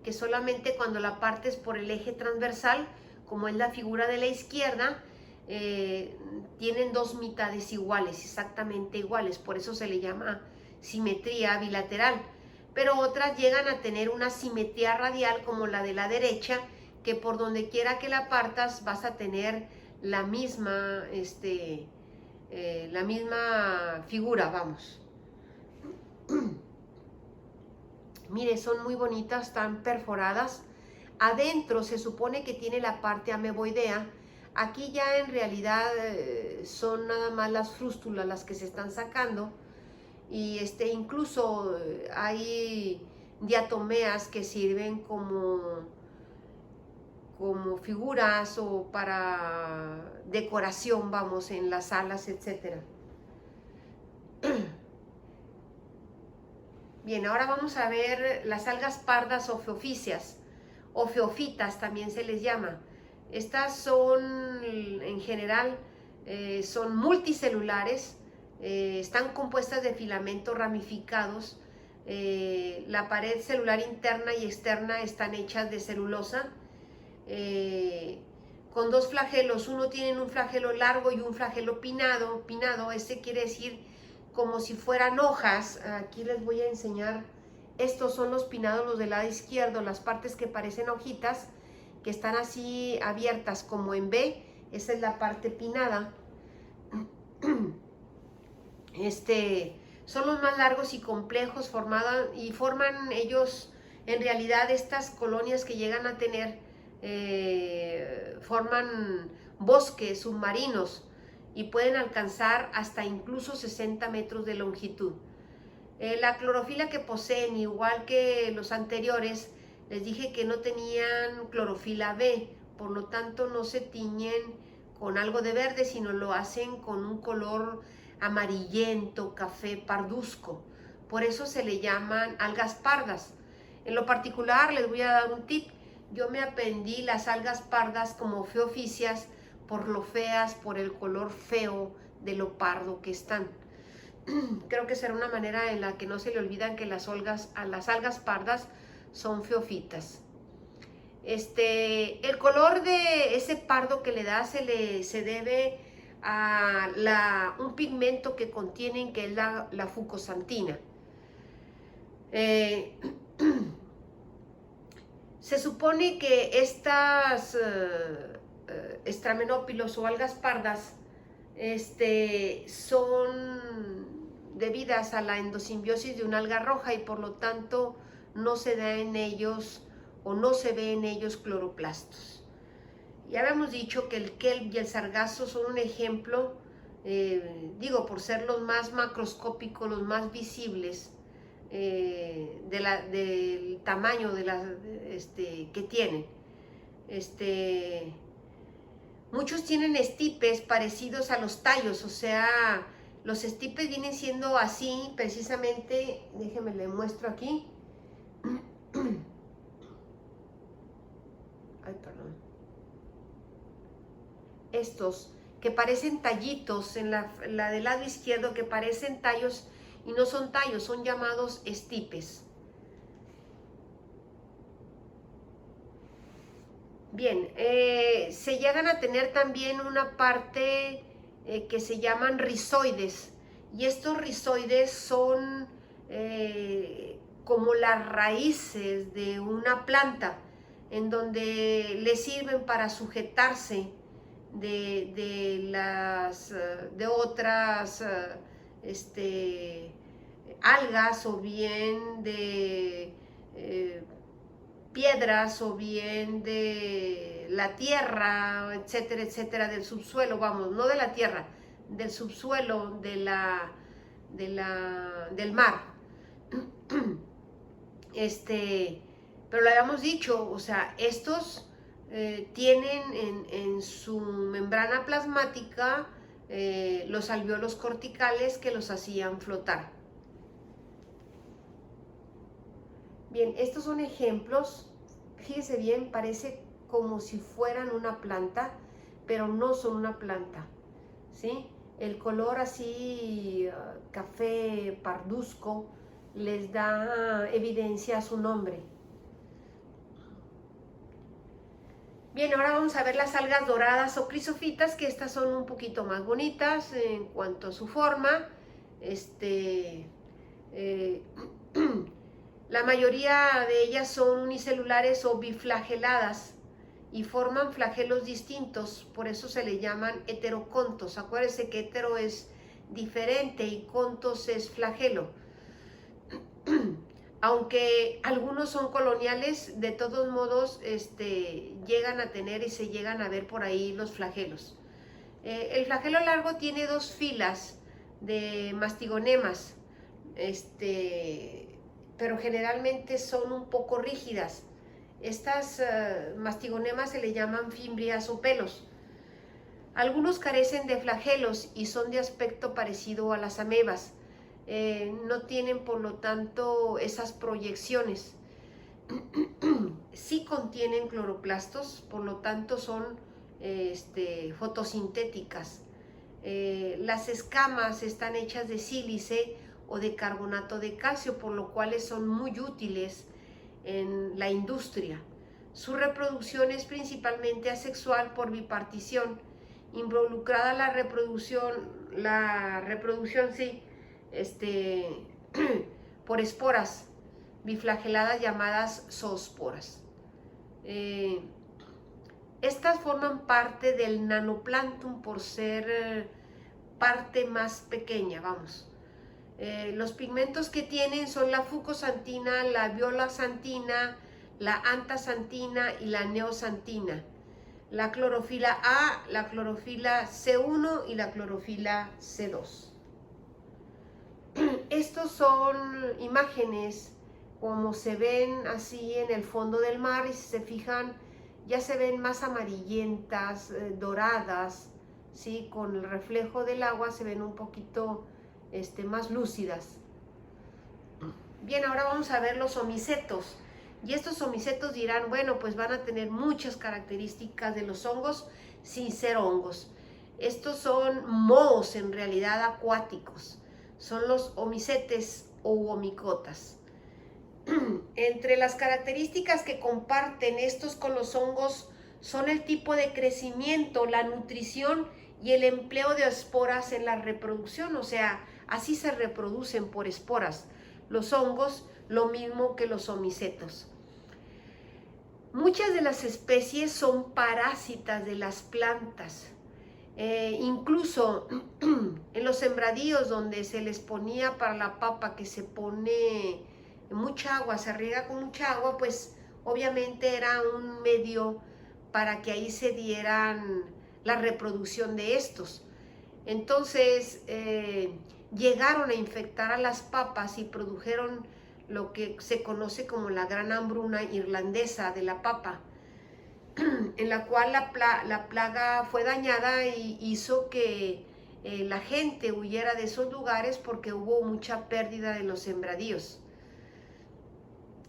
A: que solamente cuando la partes por el eje transversal, como es la figura de la izquierda, tienen dos mitades iguales, exactamente iguales, por eso se le llama simetría bilateral. Pero otras llegan a tener una simetría radial, como la de la derecha, que por donde quiera que la partas vas a tener la misma figura, vamos. Mire, son muy bonitas, están perforadas. Adentro se supone que tiene la parte ameboidea. Aquí ya en realidad son nada más las frústulas las que se están sacando. Y incluso hay diatomeas que sirven como figuras o para decoración, vamos, en las salas, etcétera. Bien, ahora vamos a ver las algas pardas o feofíceas, o feofitas también se les llama. Estas son, en general, son multicelulares, están compuestas de filamentos ramificados. La pared celular interna y externa están hechas de celulosa, con dos flagelos. Uno tiene un flagelo largo y un flagelo pinado. Ese quiere decir como si fueran hojas. Aquí les voy a enseñar. Estos son los pinados, los del lado izquierdo, las partes que parecen hojitas, que están así abiertas como en B. Esa es la parte pinada. Son los más largos y complejos, forman ellos, en realidad, estas colonias que llegan a tener, forman bosques submarinos y pueden alcanzar hasta incluso 60 metros de longitud. La clorofila que poseen, igual que los anteriores, les dije que no tenían clorofila B, por lo tanto no se tiñen con algo de verde, sino lo hacen con un color amarillento, café, parduzco. Por eso se le llaman algas pardas. En lo particular les voy a dar un tip. Yo me aprendí las algas pardas como feoficias por lo feas, por el color feo de lo pardo que están. Creo que será una manera en la que no se le olvidan que las algas pardas son feofitas. El color de ese pardo que le da se debe a un pigmento que contienen, que es la fucosantina. Se supone que estas estramenópilos o algas pardas son debidas a la endosimbiosis de una alga roja y por lo tanto no se da en ellos o no se ve en ellos cloroplastos. Ya habíamos dicho que el kelp y el sargazo son un ejemplo, digo, por ser los más macroscópicos, los más visibles, del tamaño que tienen. Muchos tienen estipes parecidos a los tallos, o sea, los estipes vienen siendo así, precisamente, déjenme le muestro aquí. Ay, perdón. Estos que parecen tallitos en la del lado izquierdo, que parecen tallos y no son tallos, son llamados estipes. Bien, se llegan a tener también una parte que se llaman rizoides, y estos rizoides son como las raíces de una planta, en donde le sirven para sujetarse de otras algas, o bien de piedras, o bien de la tierra, etcétera, etcétera, del subsuelo, vamos, no de la tierra, del subsuelo del mar. Pero lo habíamos dicho, o sea, estos tienen en su membrana plasmática los alvéolos corticales que los hacían flotar. Bien, estos son ejemplos. Fíjense bien, parece como si fueran una planta, pero no son una planta, ¿sí? El color así café parduzco les da evidencia a su nombre. Bien, ahora vamos a ver las algas doradas o crisofitas, que estas son un poquito más bonitas en cuanto a su forma. La mayoría de ellas son unicelulares o biflageladas y forman flagelos distintos, por eso se le llaman heterocontos. Acuérdense que hetero es diferente y contos es flagelo. Aunque algunos son coloniales, de todos modos llegan a tener y se llegan a ver por ahí los flagelos. El flagelo largo tiene dos filas de mastigonemas, pero generalmente son un poco rígidas. Estas mastigonemas se le llaman fimbrias o pelos. Algunos carecen de flagelos y son de aspecto parecido a las amebas. No tienen, por lo tanto, esas proyecciones. Sí contienen cloroplastos, por lo tanto son fotosintéticas. Las escamas están hechas de sílice o de carbonato de calcio, por lo cual son muy útiles en la industria. Su reproducción es principalmente asexual por bipartición, involucrada la reproducción sí, por esporas biflageladas llamadas zoosporas. Estas forman parte del nanoplancton por ser parte más pequeña, vamos. Los pigmentos que tienen son la fucosantina, la violasantina, la antasantina y la neosantina. La clorofila A, la clorofila C1 y la clorofila C2. Estos son imágenes como se ven así en el fondo del mar, y si se fijan ya se ven más amarillentas, doradas, ¿sí? Con el reflejo del agua se ven un poquito más lúcidas. Bien, ahora vamos a ver los omicetos. Y estos omicetos dirán, bueno, pues van a tener muchas características de los hongos sin ser hongos. Estos son mohos en realidad acuáticos. Son los omicetes o omicotas. Entre las características que comparten estos con los hongos son el tipo de crecimiento, la nutrición y el empleo de esporas en la reproducción. O sea, así se reproducen por esporas los hongos, lo mismo que los omicetos. Muchas de las especies son parásitas de las plantas. Incluso en los sembradíos donde se les ponía para la papa, que se pone mucha agua, se riega con mucha agua, pues obviamente era un medio para que ahí se dieran la reproducción de estos. Entonces llegaron a infectar a las papas y produjeron lo que se conoce como la gran hambruna irlandesa de la papa, en la cual la plaga fue dañada y hizo que la gente huyera de esos lugares porque hubo mucha pérdida de los sembradíos.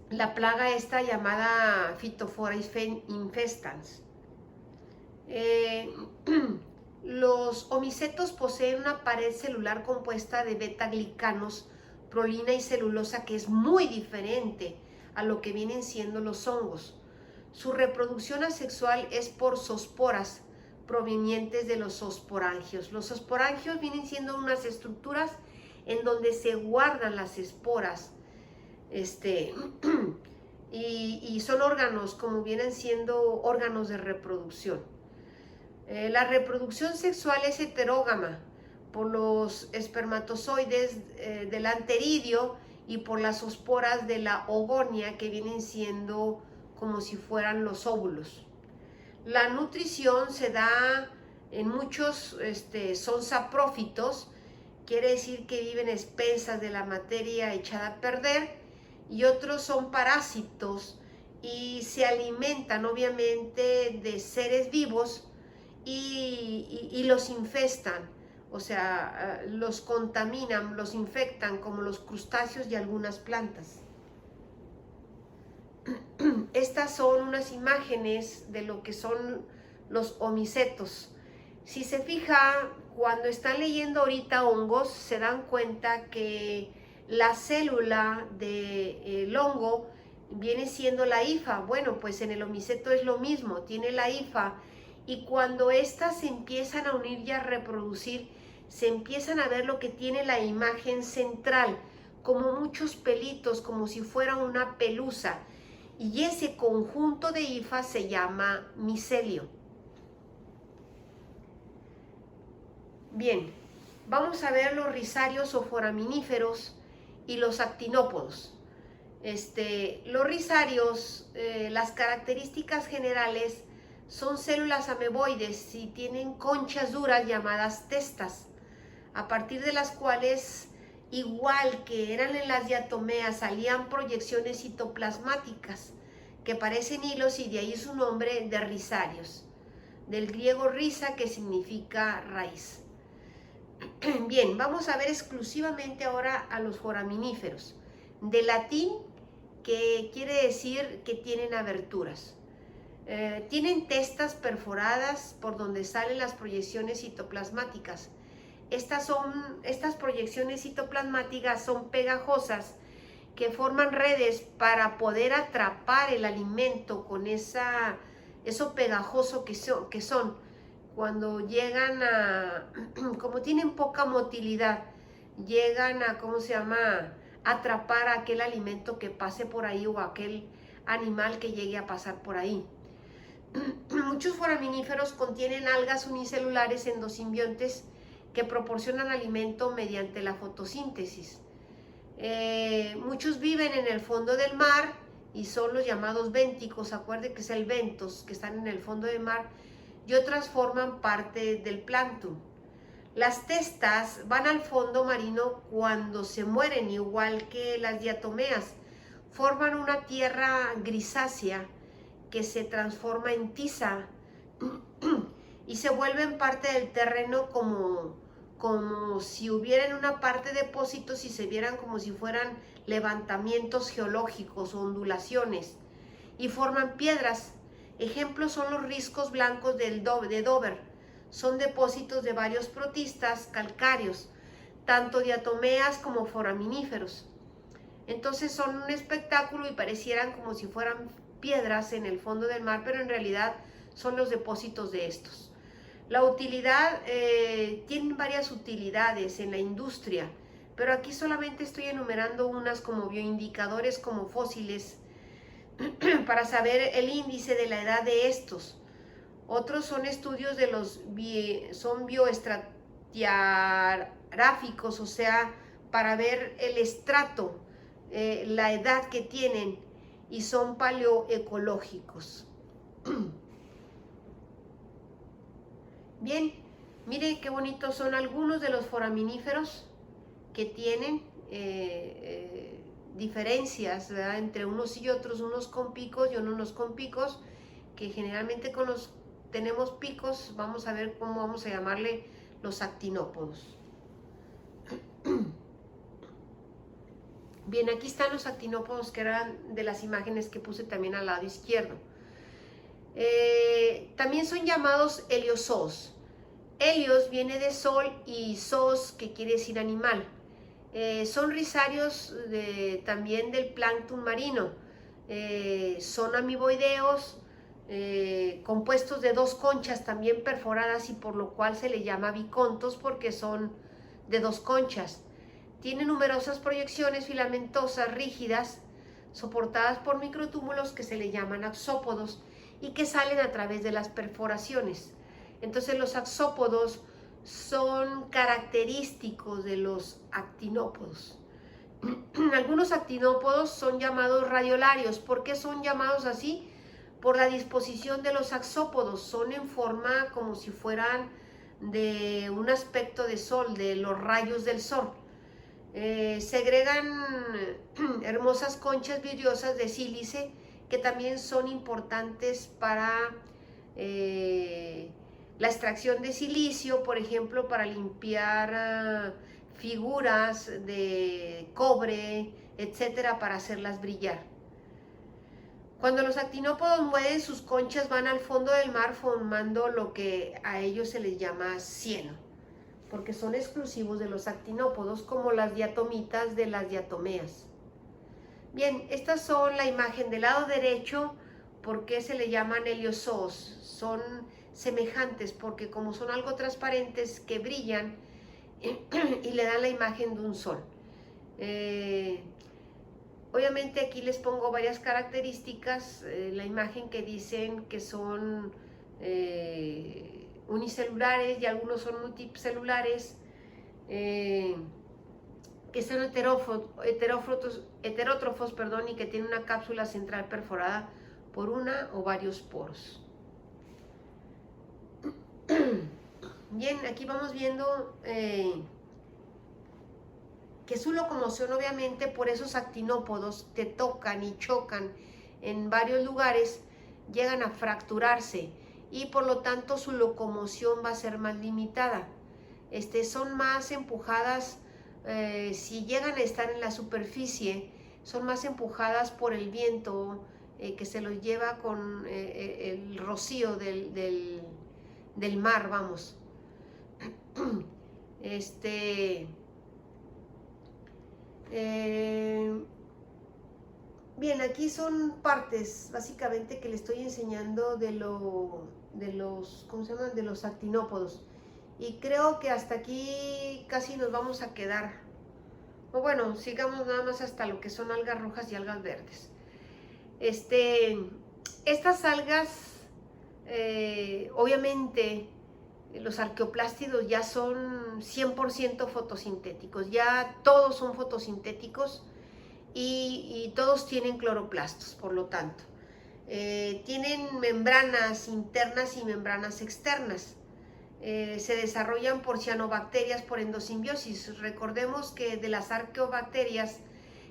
A: La plaga esta llamada Phytophthora infestans. Los omicetos poseen una pared celular compuesta de beta-glicanos, prolina y celulosa, que es muy diferente a lo que vienen siendo los hongos. Su reproducción asexual es por zoosporas provenientes de los zoosporangios. Los zoosporangios vienen siendo unas estructuras en donde se guardan las esporas, y son órganos, como vienen siendo órganos de reproducción. La reproducción sexual es heterógama por los espermatozoides del anteridio y por las zoosporas de la ogonia, que vienen siendo como si fueran los óvulos. La nutrición se da en muchos, son saprófitos, quiere decir que viven expensas de la materia echada a perder, y otros son parásitos y se alimentan obviamente de seres vivos y los infestan, o sea, los contaminan, los infectan, como los crustáceos y algunas plantas. Estas son unas imágenes de lo que son los omicetos. Si se fija, cuando están leyendo ahorita hongos, se dan cuenta que la célula del hongo viene siendo la hifa. Bueno, pues en el omiceto es lo mismo, tiene la hifa, y cuando éstas se empiezan a unir y a reproducir, se empiezan a ver lo que tiene la imagen central, como muchos pelitos, como si fuera una pelusa, y ese conjunto de hifas se llama micelio. Bien, vamos a ver los rizarios o foraminíferos y los actinópodos. Los rizarios, las características generales son células ameboides y tienen conchas duras llamadas testas, a partir de las cuales, igual que eran en las diatomeas, salían proyecciones citoplasmáticas que parecen hilos, y de ahí su nombre de rizarios, del griego riza, que significa raíz. Bien, vamos a ver exclusivamente ahora a los foraminíferos, de latín, que quiere decir que tienen aberturas. Tienen testas perforadas por donde salen las proyecciones citoplasmáticas. Estas proyecciones citoplasmáticas son pegajosas, que forman redes para poder atrapar el alimento con eso pegajoso que son. Cuando llegan a, como tienen poca motilidad, llegan a, atrapar aquel alimento que pase por ahí, o aquel animal que llegue a pasar por ahí. Muchos foraminíferos contienen algas unicelulares endosimbiontes que proporcionan alimento mediante la fotosíntesis. Muchos viven en el fondo del mar y son los llamados bénticos. Acuérdense que es el bentos, que están en el fondo del mar, y otras forman parte del plancton. Las testas van al fondo marino cuando se mueren, igual que las diatomeas. Forman una tierra grisácea que se transforma en tiza y se vuelven parte del terreno como si hubiera en una parte depósitos y se vieran como si fueran levantamientos geológicos o ondulaciones y forman piedras. Ejemplos son los riscos blancos de Dover. Son depósitos de varios protistas calcáreos, tanto diatomeas como foraminíferos. Entonces son un espectáculo y parecieran como si fueran piedras en el fondo del mar, pero en realidad son los depósitos de estos. La utilidad, tienen varias utilidades en la industria, pero aquí solamente estoy enumerando unas como bioindicadores, como fósiles, para saber el índice de la edad de estos. Otros son estudios de son bioestratigráficos, o sea, para ver el estrato, la edad que tienen, y son paleoecológicos. Bien, miren qué bonitos son algunos de los foraminíferos que tienen diferencias, ¿verdad?, entre unos y otros, unos con picos y unos con picos, que generalmente con los tenemos picos, vamos a ver cómo vamos a llamarle los actinópodos. Bien, aquí están los actinópodos, que eran de las imágenes que puse también al lado izquierdo. También son llamados heliozoos. Helios viene de sol y zoos, que quiere decir animal. Son rizarios también del plancton marino. Son amiboideos, compuestos de dos conchas también perforadas, y por lo cual se le llama bicontos, porque son de dos conchas. Tiene numerosas proyecciones filamentosas rígidas, soportadas por microtúbulos que se le llaman axópodos y que salen a través de las perforaciones. Entonces los axópodos son característicos de los actinópodos. Algunos actinópodos son llamados radiolarios. ¿Por qué son llamados así? Por la disposición de los axópodos. Son en forma como si fueran de un aspecto de sol, de los rayos del sol. Segregan hermosas conchas vidriosas de sílice, que también son importantes para la extracción de silicio, por ejemplo, para limpiar figuras de cobre, etcétera, para hacerlas brillar. Cuando los actinópodos mueren, sus conchas van al fondo del mar, formando lo que a ellos se les llama cieno, porque son exclusivos de los actinópodos, como las diatomitas de las diatomeas. Bien, estas son la imagen del lado derecho. ¿Por qué se le llaman heliozoos? Son semejantes porque como son algo transparentes, que brillan y le dan la imagen de un sol. Obviamente aquí les pongo varias características, la imagen que dicen que son unicelulares, y algunos son multicelulares, que son heterótrofos, y que tienen una cápsula central perforada por una o varios poros. Bien, aquí vamos viendo que su locomoción, obviamente, por esos actinópodos te tocan y chocan en varios lugares, llegan a fracturarse, y por lo tanto su locomoción va a ser más limitada. Son más empujadas, si llegan a estar en la superficie, son más empujadas por el viento, que se los lleva con el rocío del mar, vamos. Bien, aquí son partes básicamente que le estoy enseñando de los, ¿cómo se llaman?, de los actinópodos, y creo que hasta aquí casi nos vamos a quedar, o bueno, sigamos nada más hasta lo que son algas rojas y algas verdes. Estas algas, obviamente los arqueoplástidos ya son 100% fotosintéticos, ya todos son fotosintéticos, y todos tienen cloroplastos, por lo tanto. Tienen membranas internas y membranas externas. Se desarrollan por cianobacterias por endosimbiosis. Recordemos que de las arqueobacterias,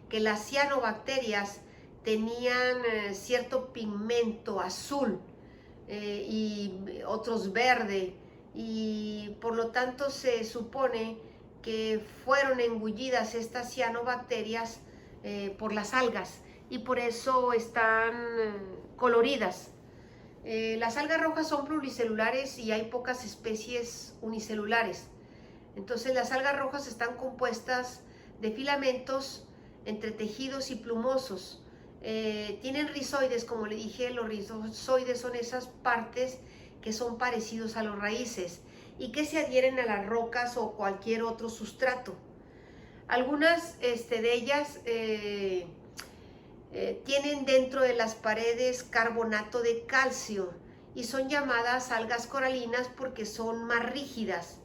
A: que las cianobacterias tenían cierto pigmento azul y otros verde, y por lo tanto se supone que fueron engullidas estas cianobacterias por las algas, y por eso están coloridas. Las algas rojas son pluricelulares y hay pocas especies unicelulares. Entonces las algas rojas están compuestas de filamentos entre tejidos y plumosos. Tienen rizoides, como le dije. Los rizoides son esas partes que son parecidos a las raíces y que se adhieren a las rocas o cualquier otro sustrato. Algunas de ellas tienen dentro de las paredes carbonato de calcio y son llamadas algas coralinas porque son más rígidas.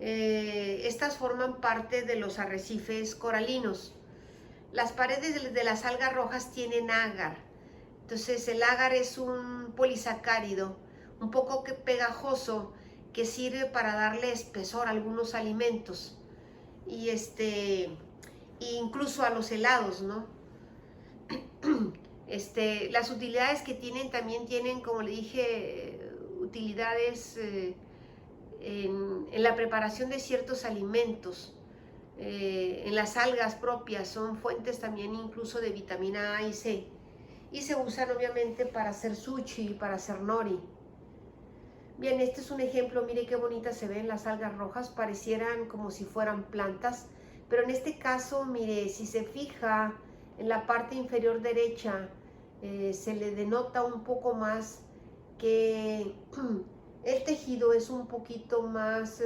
A: Estas forman parte de los arrecifes coralinos. Las paredes de las algas rojas tienen agar. Entonces el agar es un polisacárido un poco pegajoso que sirve para darle espesor a algunos alimentos y incluso a los helados, ¿no? Las utilidades que tienen también tienen, como le dije, utilidades en la preparación de ciertos alimentos. En las algas propias son fuentes también incluso de vitamina A y C, y se usan obviamente para hacer sushi y para hacer nori. Bien, este es un ejemplo. Mire qué bonitas se ven las algas rojas, parecieran como si fueran plantas, pero en este caso, mire, si se fija en la parte inferior derecha, se le denota un poco más que el tejido es un poquito más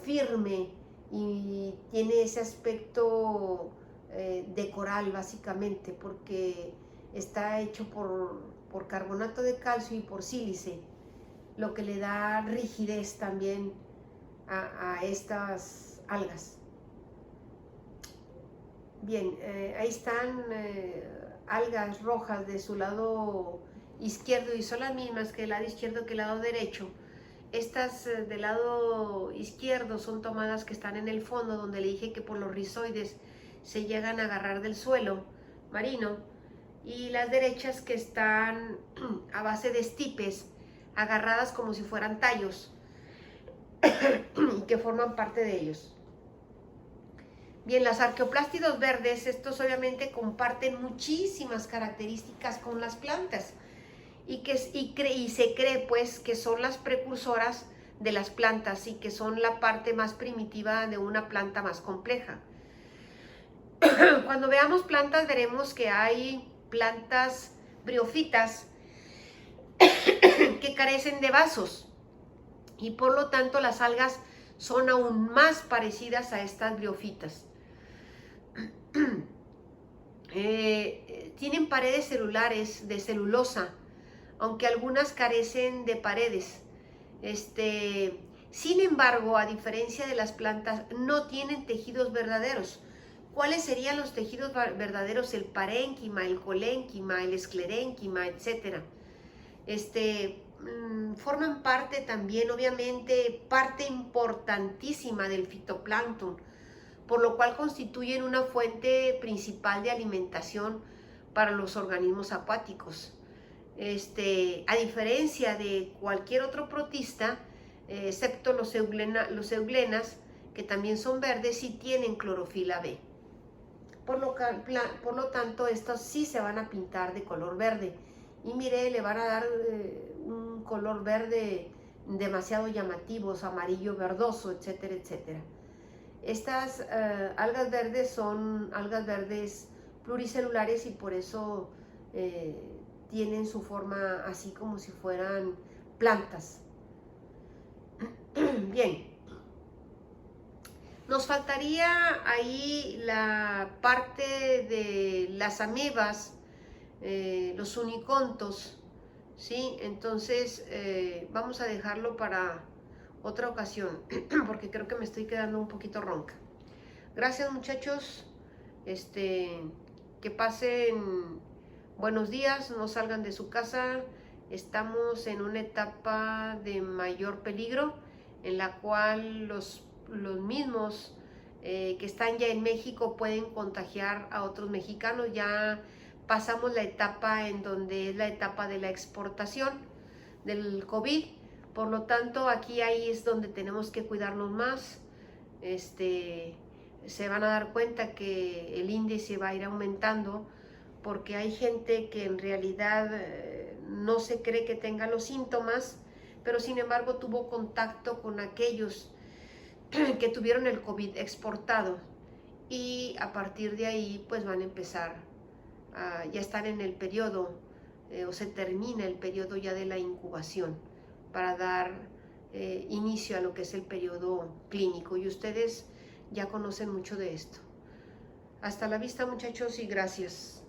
A: firme y tiene ese aspecto de coral, básicamente, porque está hecho por carbonato de calcio y por sílice, lo que le da rigidez también a estas algas. Bien, ahí están algas rojas de su lado izquierdo y son las mismas que el lado izquierdo que el lado derecho. Estas del lado izquierdo son tomadas que están en el fondo, donde le dije que por los rizoides se llegan a agarrar del suelo marino, y las derechas que están a base de estipes agarradas como si fueran tallos y que forman parte de ellos. Bien, las arqueoplástidos verdes, estos obviamente comparten muchísimas características con las plantas y se cree pues que son las precursoras de las plantas y que son la parte más primitiva de una planta más compleja. Cuando veamos plantas veremos que hay plantas briófitas que carecen de vasos y por lo tanto las algas son aún más parecidas a estas briófitas. Tienen paredes celulares de celulosa, aunque algunas carecen de paredes. Sin embargo, a diferencia de las plantas, no tienen tejidos verdaderos. ¿Cuáles serían los tejidos verdaderos? El parénquima, el colénquima, el esclerénquima, etc. Forman parte también, obviamente, parte importantísima del fitoplancton, por lo cual constituyen una fuente principal de alimentación para los organismos acuáticos. A diferencia de cualquier otro protista, excepto los euglenas, que también son verdes y tienen clorofila B. Por lo tanto, estos sí se van a pintar de color verde. Y mire, le van a dar un color verde demasiado llamativo, amarillo verdoso, etcétera, etcétera. Estas algas verdes son algas verdes pluricelulares y por eso tienen su forma así como si fueran plantas. Bien, nos faltaría ahí la parte de las amebas, los unicontos, ¿sí? Entonces vamos a dejarlo para otra ocasión porque creo que me estoy quedando un poquito ronca. Gracias, muchachos, que pasen buenos días, no salgan de su casa. Estamos en una etapa de mayor peligro en la cual los mismos que están ya en México pueden contagiar a otros mexicanos. Ya pasamos la etapa en donde es la etapa de la exportación del COVID. Por lo tanto, aquí ahí es donde tenemos que cuidarnos más. Se van a dar cuenta que el índice va a ir aumentando porque hay gente que en realidad no se cree que tenga los síntomas, pero sin embargo tuvo contacto con aquellos que tuvieron el COVID exportado, y a partir de ahí pues van a empezar a ya estar en el periodo o se termina el periodo ya de la incubación para dar inicio a lo que es el periodo clínico, y ustedes ya conocen mucho de esto. Hasta la vista, muchachos, y gracias.